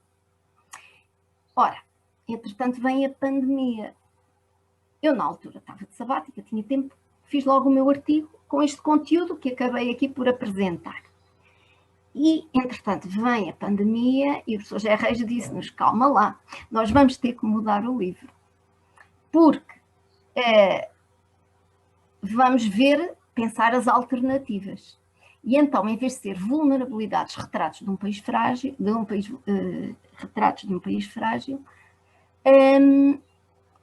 Ora, entretanto vem a pandemia. Eu, na altura, estava de sabática, tinha tempo, fiz logo o meu artigo com este conteúdo que acabei aqui por apresentar. E, entretanto, vem a pandemia e o professor José Reis disse-nos, calma lá, nós vamos ter que mudar o livro. Porque vamos pensar as alternativas. E então, em vez de ser vulnerabilidades, retratos de um país frágil, retratos de um país frágil,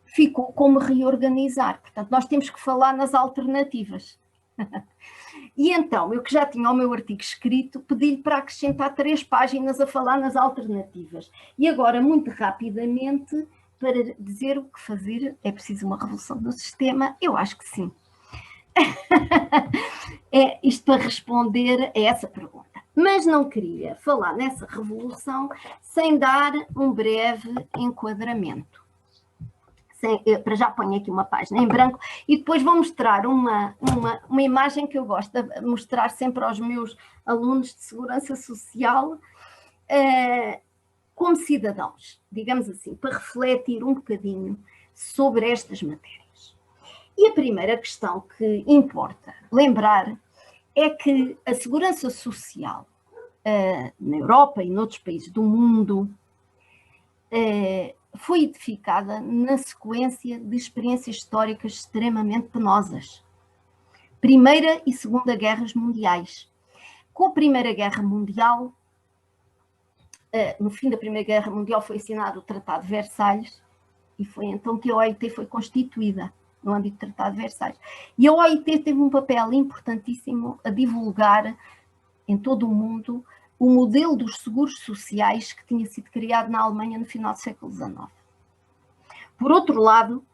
ficou como reorganizar. Portanto, nós temos que falar nas alternativas. E então, eu que já tinha o meu artigo escrito, pedi-lhe para acrescentar 3 páginas a falar nas alternativas. E agora, muito rapidamente, para dizer o que fazer, é preciso uma revolução do sistema? Eu acho que sim. É isto para responder a essa pergunta. Mas não queria falar nessa revolução sem dar um breve enquadramento. Para já ponho aqui uma página em branco e depois vou mostrar uma imagem que eu gosto de mostrar sempre aos meus alunos de Segurança Social como cidadãos, digamos assim, para refletir um bocadinho sobre estas matérias. E a primeira questão que importa lembrar é que a segurança social na Europa e noutros países do mundo foi edificada na sequência de experiências históricas extremamente penosas. Primeira e Segunda Guerras Mundiais. Com a Primeira Guerra Mundial, no fim da Primeira Guerra Mundial foi assinado o Tratado de Versalhes e foi então que a OIT foi constituída no âmbito do Tratado de Versalhes. E a OIT teve um papel importantíssimo a divulgar em todo o mundo o modelo dos seguros sociais que tinha sido criado na Alemanha no final do século XIX. Por outro lado,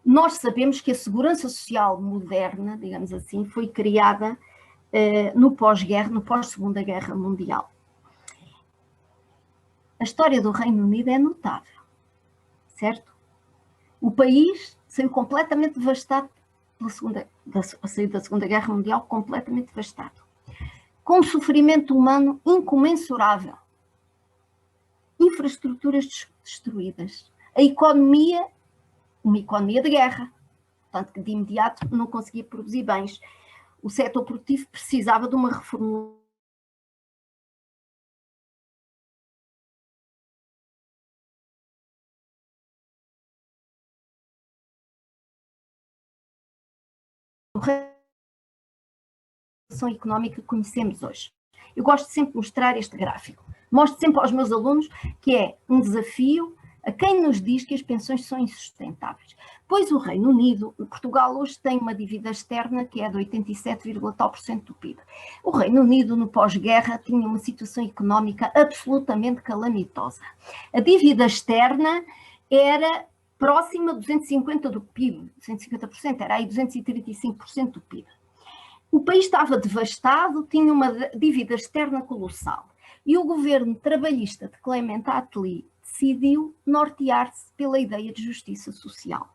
nós sabemos que a segurança social moderna, digamos assim, foi criada no pós-guerra, no pós-Segunda Guerra Mundial. A história do Reino Unido é notável, certo? O país saiu completamente devastado saiu da Segunda Guerra Mundial completamente devastado, com um sofrimento humano incomensurável, infraestruturas destruídas, a economia, uma economia de guerra, tanto que de imediato não conseguia produzir bens. O setor produtivo precisava de uma reformulação económica que conhecemos hoje. Eu gosto sempre de mostrar este gráfico. Mostro sempre aos meus alunos que é um desafio a quem nos diz que as pensões são insustentáveis. Pois o Reino Unido, Portugal hoje tem uma dívida externa que é de 87,tal% do PIB. O Reino Unido, no pós-guerra, tinha uma situação económica absolutamente calamitosa. A dívida externa era próxima de 250% do PIB, 250%, era aí 235% do PIB. O país estava devastado, tinha uma dívida externa colossal. E o governo trabalhista de Clement Attlee decidiu nortear-se pela ideia de justiça social.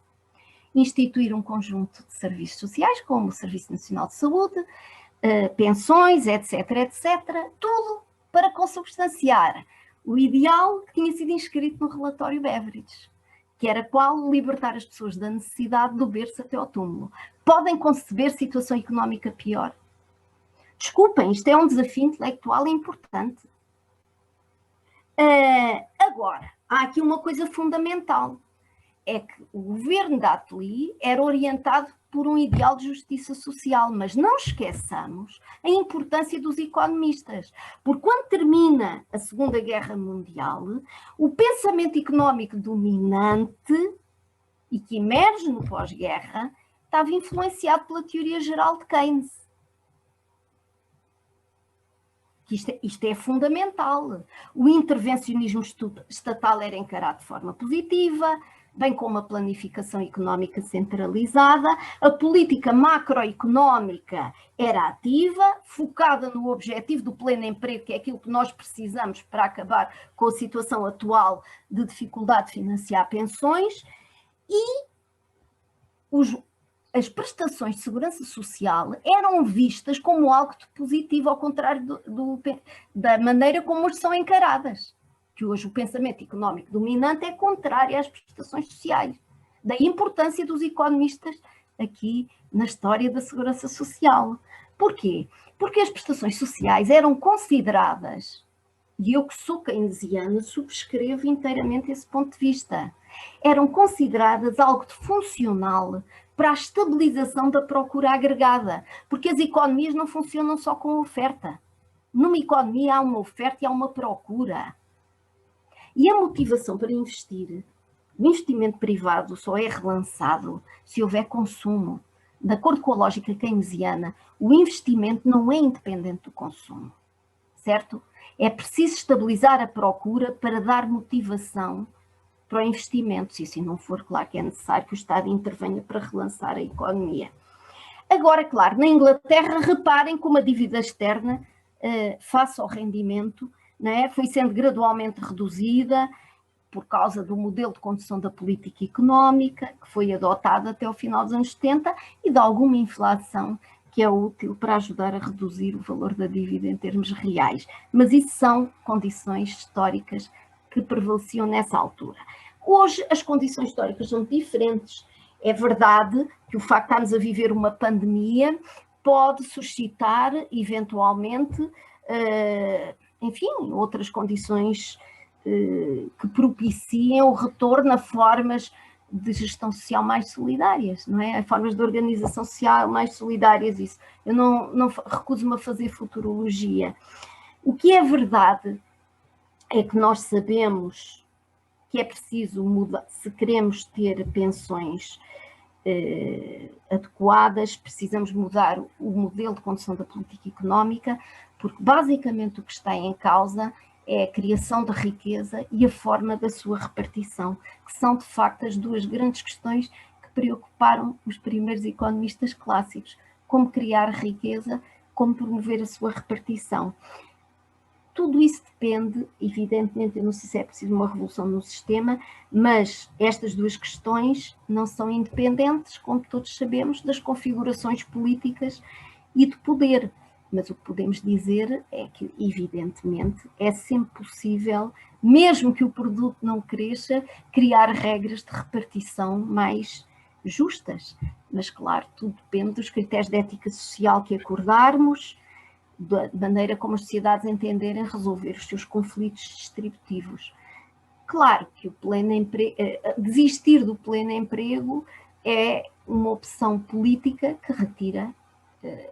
Instituir um conjunto de serviços sociais, como o Serviço Nacional de Saúde, pensões, etc., etc., tudo para consubstanciar o ideal que tinha sido inscrito no relatório Beveridge, que era qual? Libertar as pessoas da necessidade do berço até ao túmulo. Podem conceber situação económica pior? Desculpem, isto é um desafio intelectual importante. Agora, há aqui uma coisa fundamental, é que o governo de Attlee era orientado por um ideal de justiça social, mas não esqueçamos a importância dos economistas, porque quando termina a Segunda Guerra Mundial, o pensamento económico dominante e que emerge no pós-guerra estava influenciado pela teoria geral de Keynes. Isto é fundamental. O intervencionismo estatal era encarado de forma positiva, bem como a planificação económica centralizada, a política macroeconómica era ativa, focada no objetivo do pleno emprego, que é aquilo que nós precisamos para acabar com a situação atual de dificuldade de financiar pensões, e as prestações de segurança social eram vistas como algo de positivo, ao contrário da maneira como hoje são encaradas. Que hoje o pensamento económico dominante é contrário às prestações sociais. Da importância dos economistas aqui na história da segurança social. Porquê? Porque as prestações sociais eram consideradas, e eu que sou keynesiana subscrevo inteiramente esse ponto de vista, eram consideradas algo de funcional para a estabilização da procura agregada, porque as economias não funcionam só com oferta. Numa economia há uma oferta e há uma procura. E a motivação para investir, o investimento privado só é relançado se houver consumo. De acordo com a lógica keynesiana, o investimento não é independente do consumo, certo? É preciso estabilizar a procura para dar motivação para o investimento. Se assim não for, claro que é necessário que o Estado intervenha para relançar a economia. Agora, claro, na Inglaterra, reparem como a dívida externa, face ao rendimento, né, foi sendo gradualmente reduzida por causa do modelo de condução da política económica, que foi adotado até o final dos anos 70, e de alguma inflação que é útil para ajudar a reduzir o valor da dívida em termos reais. Mas isso são condições históricas que prevaleciam nessa altura. Hoje as condições históricas são diferentes. É verdade que o facto de estarmos a viver uma pandemia pode suscitar, eventualmente, enfim, outras condições que propiciem o retorno a formas de gestão social mais solidárias, não é? A formas de organização social mais solidárias, isso. Eu não recuso-me a fazer futurologia. O que é verdade é que nós sabemos que é preciso mudar, se queremos ter pensões adequadas, precisamos mudar o modelo de condução da política económica, porque basicamente o que está em causa é a criação de riqueza e a forma da sua repartição, que são de facto as duas grandes questões que preocuparam os primeiros economistas clássicos: como criar riqueza, como promover a sua repartição. Tudo isso depende, evidentemente, eu não sei se é preciso uma revolução no sistema, mas estas duas questões não são independentes, como todos sabemos, das configurações políticas e de poder. Mas o que podemos dizer é que, evidentemente, é sempre possível, mesmo que o produto não cresça, criar regras de repartição mais justas. Mas, claro, tudo depende dos critérios de ética social que acordarmos, da maneira como as sociedades entenderem resolver os seus conflitos distributivos. Claro que o pleno emprego, desistir do pleno emprego é uma opção política que retira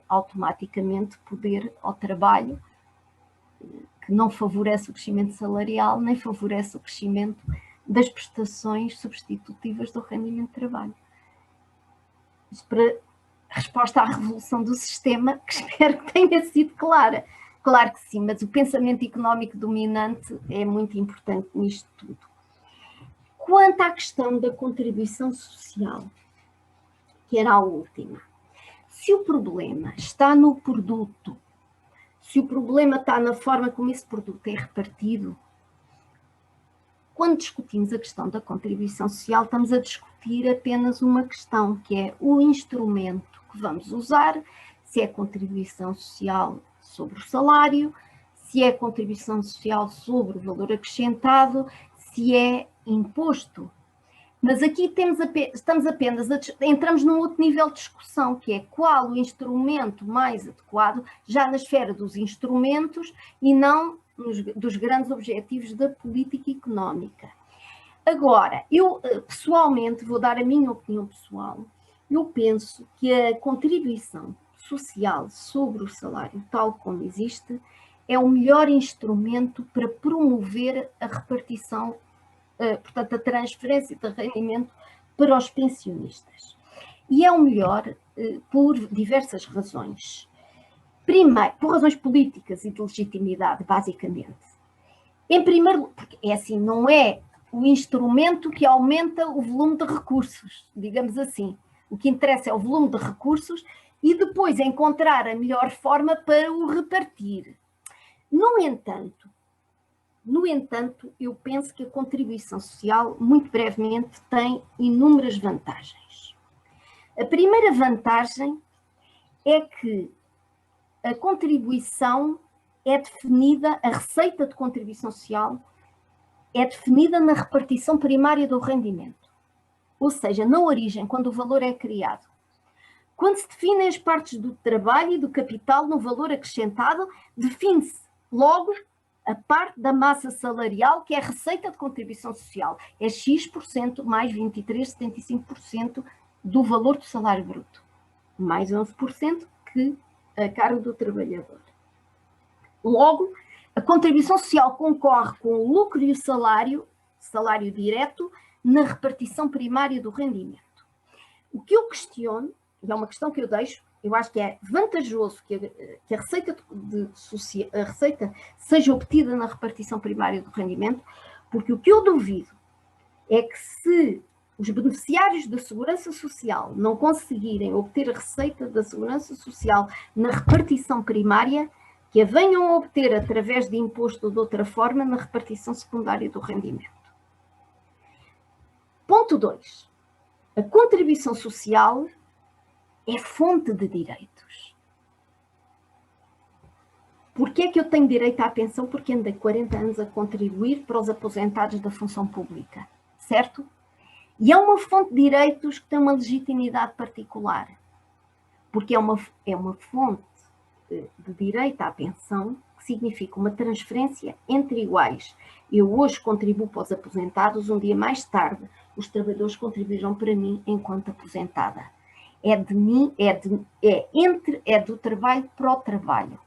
automaticamente poder ao trabalho, que não favorece o crescimento salarial, nem favorece o crescimento das prestações substitutivas do rendimento de trabalho. Isto para resposta à revolução do sistema, que espero que tenha sido clara. Claro que sim, mas o pensamento económico dominante é muito importante nisto tudo. Quanto à questão da contribuição social, que era a última, se o problema está no produto, se o problema está na forma como esse produto é repartido, quando discutimos a questão da contribuição social, estamos a discutir apenas uma questão, que é o instrumento que vamos usar, se é contribuição social sobre o salário, se é contribuição social sobre o valor acrescentado, se é imposto. Mas aqui entramos num outro nível de discussão, que é qual o instrumento mais adequado, já na esfera dos instrumentos e não dos grandes objetivos da política económica. Agora, eu pessoalmente, vou dar a minha opinião pessoal, eu penso que a contribuição social sobre o salário, tal como existe, é o melhor instrumento para promover a repartição, portanto, a transferência de rendimento para os pensionistas. E é o melhor por diversas razões. Primeiro, por razões políticas e de legitimidade, basicamente. Em primeiro lugar, porque é assim, não é o instrumento que aumenta o volume de recursos, digamos assim. O que interessa é o volume de recursos e depois encontrar a melhor forma para o repartir. No entanto, eu penso que a contribuição social, muito brevemente, tem inúmeras vantagens. A primeira vantagem é que a contribuição é definida, a receita de contribuição social é definida na repartição primária do rendimento. Ou seja, na origem, quando o valor é criado. Quando se definem as partes do trabalho e do capital no valor acrescentado, define-se logo a parte da massa salarial, que é a receita de contribuição social. É X% mais 23,75% do valor do salário bruto. Mais 11% que a cargo do trabalhador. Logo, a contribuição social concorre com o lucro e o salário direto, na repartição primária do rendimento. O que eu questiono, e é uma questão que eu deixo, eu acho que é vantajoso que a receita seja obtida na repartição primária do rendimento, porque o que eu duvido é que se os beneficiários da Segurança Social não conseguirem obter a receita da Segurança Social na repartição primária, que a venham a obter através de imposto ou de outra forma na repartição secundária do rendimento. Ponto 2. A contribuição social é fonte de direitos. Porquê é que eu tenho direito à pensão? Porque andei 40 anos a contribuir para os aposentados da função pública, certo? E é uma fonte de direitos que tem uma legitimidade particular, porque é uma fonte de direito à pensão que significa uma transferência entre iguais. Eu hoje contribuo para os aposentados, um dia mais tarde os trabalhadores contribuirão para mim enquanto aposentada. É de mim, é do trabalho para o trabalho.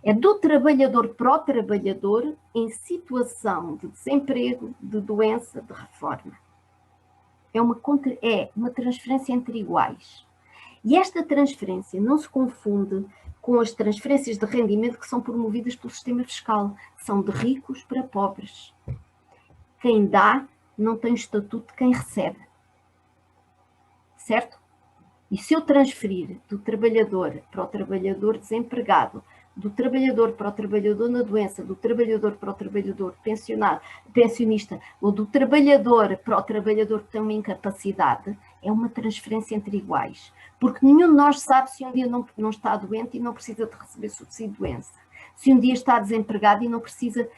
É do trabalhador para o trabalhador em situação de desemprego, de doença, de reforma. É uma transferência entre iguais. E esta transferência não se confunde com as transferências de rendimento que são promovidas pelo sistema fiscal, que são de ricos para pobres. Quem dá não tem o estatuto de quem recebe. Certo? E se eu transferir do trabalhador para o trabalhador desempregado, do trabalhador para o trabalhador na doença, do trabalhador para o trabalhador pensionista, ou do trabalhador para o trabalhador que tem uma incapacidade, é uma transferência entre iguais. Porque nenhum de nós sabe se um dia não está doente e não precisa de receber subsídio de doença. Se um dia está desempregado e não precisa...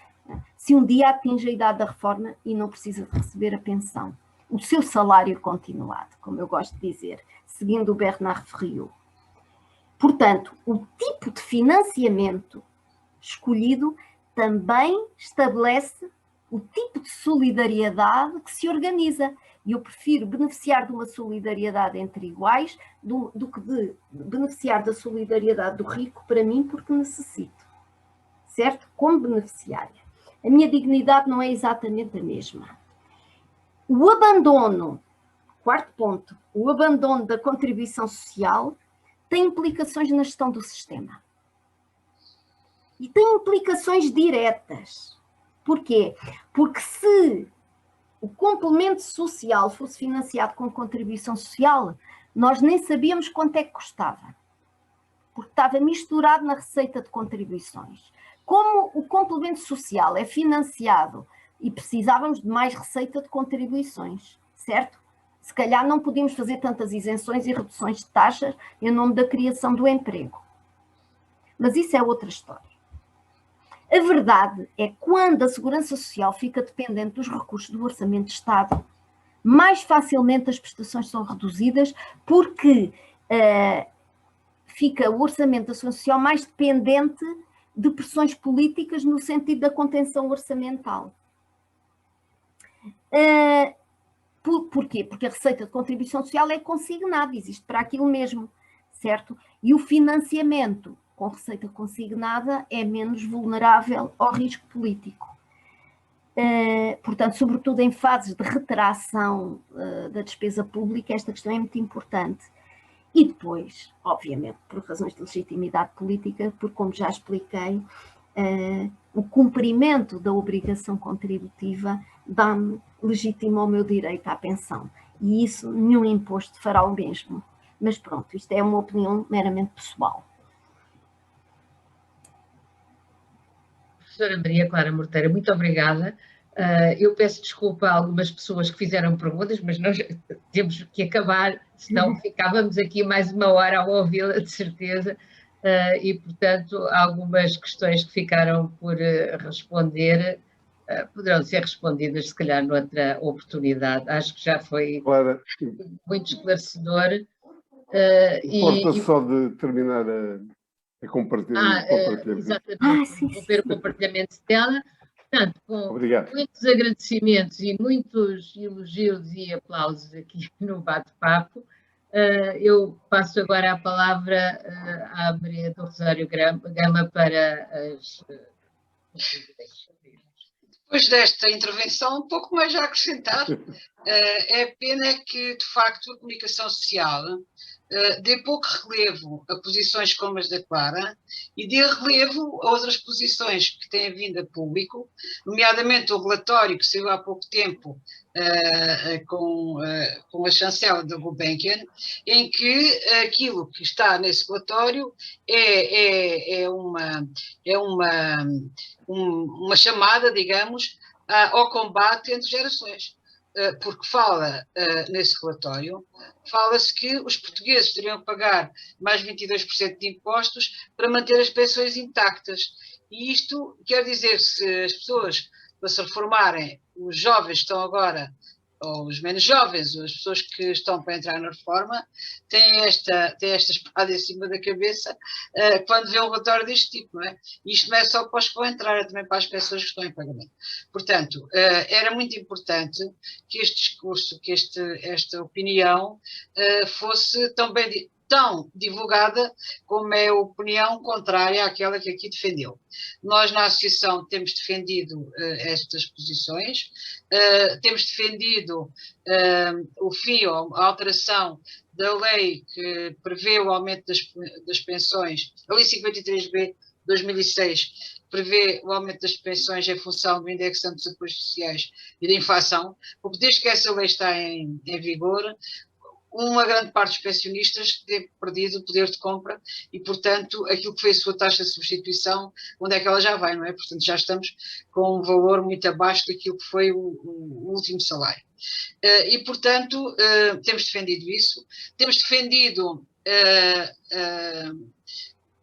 Se um dia atinge a idade da reforma e não precisa de receber a pensão. O seu salário continuado, como eu gosto de dizer, seguindo o Bernard Ferriot. Portanto, o tipo de financiamento escolhido também estabelece o tipo de solidariedade que se organiza. E eu prefiro beneficiar de uma solidariedade entre iguais do que de beneficiar da solidariedade do rico para mim porque necessito. Certo? Como beneficiária. A minha dignidade não é exatamente a mesma. O abandono, quarto ponto, o abandono da contribuição social tem implicações na gestão do sistema. E tem implicações diretas. Porquê? Porque se o complemento social fosse financiado com contribuição social, nós nem sabíamos quanto é que custava. Porque estava misturado na receita de contribuições. Como o complemento social é financiado e precisávamos de mais receita de contribuições, certo? Se calhar não podíamos fazer tantas isenções e reduções de taxas em nome da criação do emprego. Mas isso é outra história. A verdade é que quando a Segurança Social fica dependente dos recursos do Orçamento de Estado, mais facilmente as prestações são reduzidas porque fica o Orçamento da Segurança Social mais dependente de pressões políticas no sentido da contenção orçamental. Porquê? Porque a receita de contribuição social é consignada, existe para aquilo mesmo, certo? E o financiamento com receita consignada é menos vulnerável ao risco político. Portanto, sobretudo em fases de retração da despesa pública, esta questão é muito importante. E depois, obviamente, por razões de legitimidade política, porque, como já expliquei, o cumprimento da obrigação contributiva dá-me legítimo ao meu direito à pensão. E isso, nenhum imposto fará o mesmo. Mas pronto, isto é uma opinião meramente pessoal. Professora Maria Clara Morteira, muito obrigada. Eu peço desculpa a algumas pessoas que fizeram perguntas, mas nós temos que acabar, senão ficávamos aqui mais uma hora a ouvi-la, de certeza, e, portanto, algumas questões que ficaram por responder poderão ser respondidas, se calhar, noutra oportunidade. Acho que já foi muito esclarecedor. Importa só de terminar a compartilhar. Exatamente, o compartilhamento de tela. Portanto, com muitos agradecimentos e muitos elogios e aplausos aqui no bate-papo, eu passo agora a palavra à Maria do Rosário Gama para as conclusões. Depois desta intervenção, um pouco mais a acrescentar. É pena que, de facto, a comunicação social dê pouco relevo a posições como as da Clara e dê relevo a outras posições que têm vindo a público, nomeadamente o relatório que saiu há pouco tempo com a chancela da Gulbenkian, em que aquilo que está nesse relatório é uma chamada, digamos, ao combate entre gerações. Porque nesse relatório, fala-se que os portugueses teriam que pagar mais 22% de impostos para manter as pensões intactas. E isto quer dizer, se as pessoas, para se reformarem, os jovens estão agora, ou os menos jovens, ou as pessoas que estão para entrar na reforma, têm esta espada em cima da cabeça quando vê um relatório deste tipo, não é? Isto não é só para os que vão entrar, é também para as pessoas que estão em pagamento. Portanto, era muito importante que este discurso, que esta opinião fosse tão divulgada como é a opinião contrária àquela que aqui defendeu. Nós, na Associação, temos defendido estas posições, temos defendido o fim ou a alteração da lei que prevê o aumento das pensões, a Lei 53B 2006, prevê o aumento das pensões em função do indexante dos apoios sociais e da inflação, porque desde que essa lei está em vigor, uma grande parte dos pensionistas tem perdido o poder de compra e, portanto, aquilo que foi a sua taxa de substituição, onde é que ela já vai, não é? Portanto, já estamos com um valor muito abaixo daquilo que foi o último salário. E, portanto, temos defendido isso. Temos defendido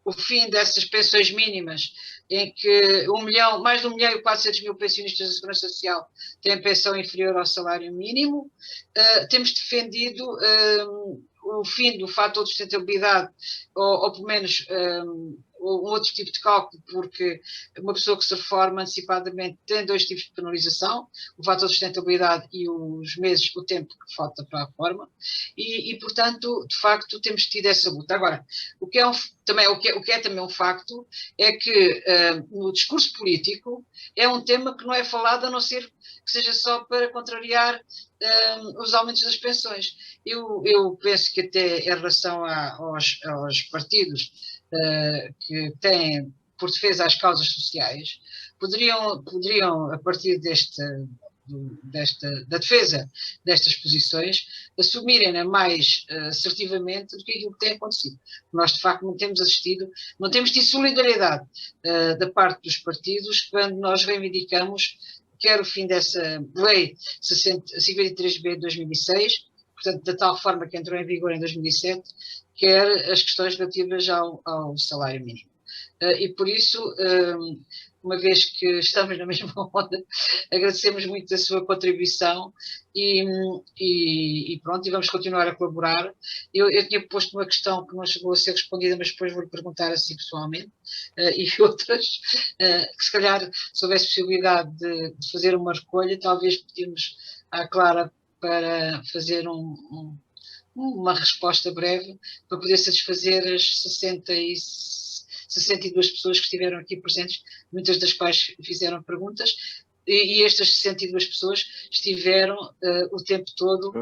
o fim dessas pensões mínimas, em que mais de 1.400.000 pensionistas da Segurança Social têm pensão inferior ao salário mínimo. Temos defendido o fim do fator de sustentabilidade, ou pelo menos um outro tipo de cálculo, porque uma pessoa que se reforma antecipadamente tem dois tipos de penalização, o fator de sustentabilidade e o tempo que falta para a reforma, e portanto, de facto, temos tido essa luta. Agora, o que é também um facto é que no discurso político é um tema que não é falado, a não ser que seja só para contrariar os aumentos das pensões. Eu penso que até em relação aos partidos que têm por defesa às causas sociais, poderiam a partir da defesa destas posições, assumirem-na mais assertivamente do que aquilo que tem acontecido. Nós, de facto, não temos tido solidariedade da parte dos partidos quando nós reivindicamos quer o fim dessa lei 53B de 2006, portanto, da tal forma que entrou em vigor em 2007, quer as questões relativas ao salário mínimo. E por isso, uma vez que estamos na mesma onda, agradecemos muito a sua contribuição e pronto, e vamos continuar a colaborar. Eu tinha posto uma questão que não chegou a ser respondida, mas depois vou-lhe perguntar assim pessoalmente, e outras, que se calhar, se houvesse possibilidade de fazer uma recolha, talvez pedimos à Clara para fazer uma resposta breve, para poder satisfazer as 62 pessoas que estiveram aqui presentes, muitas das quais fizeram perguntas, e estas 62 pessoas estiveram o tempo todo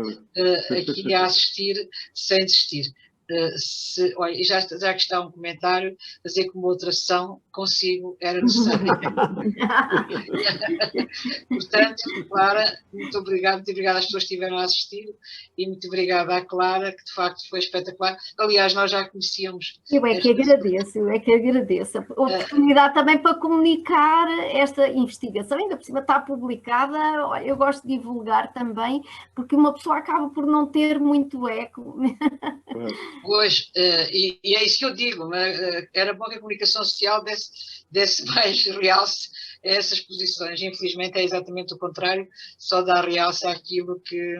aqui a assistir sem desistir. Olha, já que está um comentário, fazer como outra ação consigo era necessário. Portanto, Clara, muito obrigada às pessoas que estiveram a assistir e muito obrigada à Clara, que de facto foi espetacular. Aliás, nós já conhecíamos. Eu é que agradeço a oportunidade também para comunicar esta investigação, ainda por cima está publicada, eu gosto de divulgar também, porque uma pessoa acaba por não ter muito eco. Pois, e é isso que eu digo, era bom que a comunicação social desse mais realce a essas posições. Infelizmente é exatamente o contrário, só dá realce àquilo que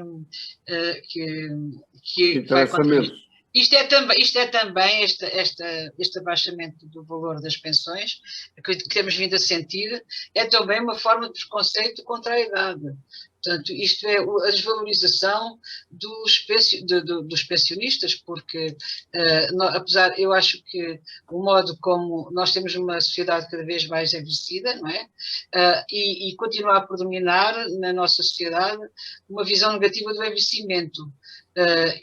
vai contribuir. Isto é também este abaixamento do valor das pensões que temos vindo a sentir, é também uma forma de preconceito contra a idade. Portanto, isto é a desvalorização dos pensionistas, porque, eu acho que o modo como nós temos uma sociedade cada vez mais envelhecida, não é? E continua a predominar na nossa sociedade uma visão negativa do envelhecimento.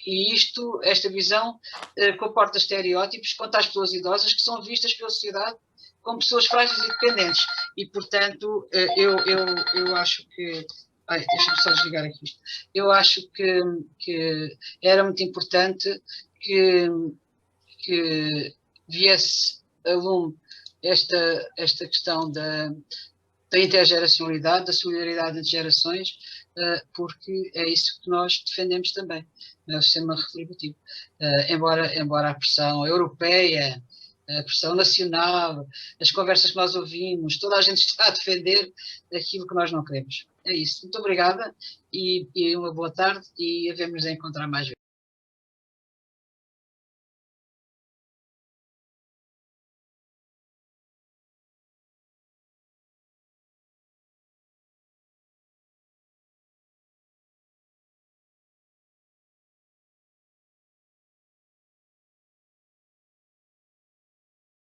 E esta visão comporta estereótipos quanto às pessoas idosas que são vistas pela sociedade como pessoas frágeis e dependentes. E, portanto, eu acho que... deixa-me só desligar aqui isto. Eu acho que era muito importante que viesse a lume esta questão da intergeracionalidade, da solidariedade entre gerações, porque é isso que nós defendemos também, o sistema retributivo. Embora a pressão europeia, a pressão nacional, as conversas que nós ouvimos, toda a gente está a defender aquilo que nós não queremos. É isso. Muito obrigada e uma boa tarde e havemos de encontrar mais vezes.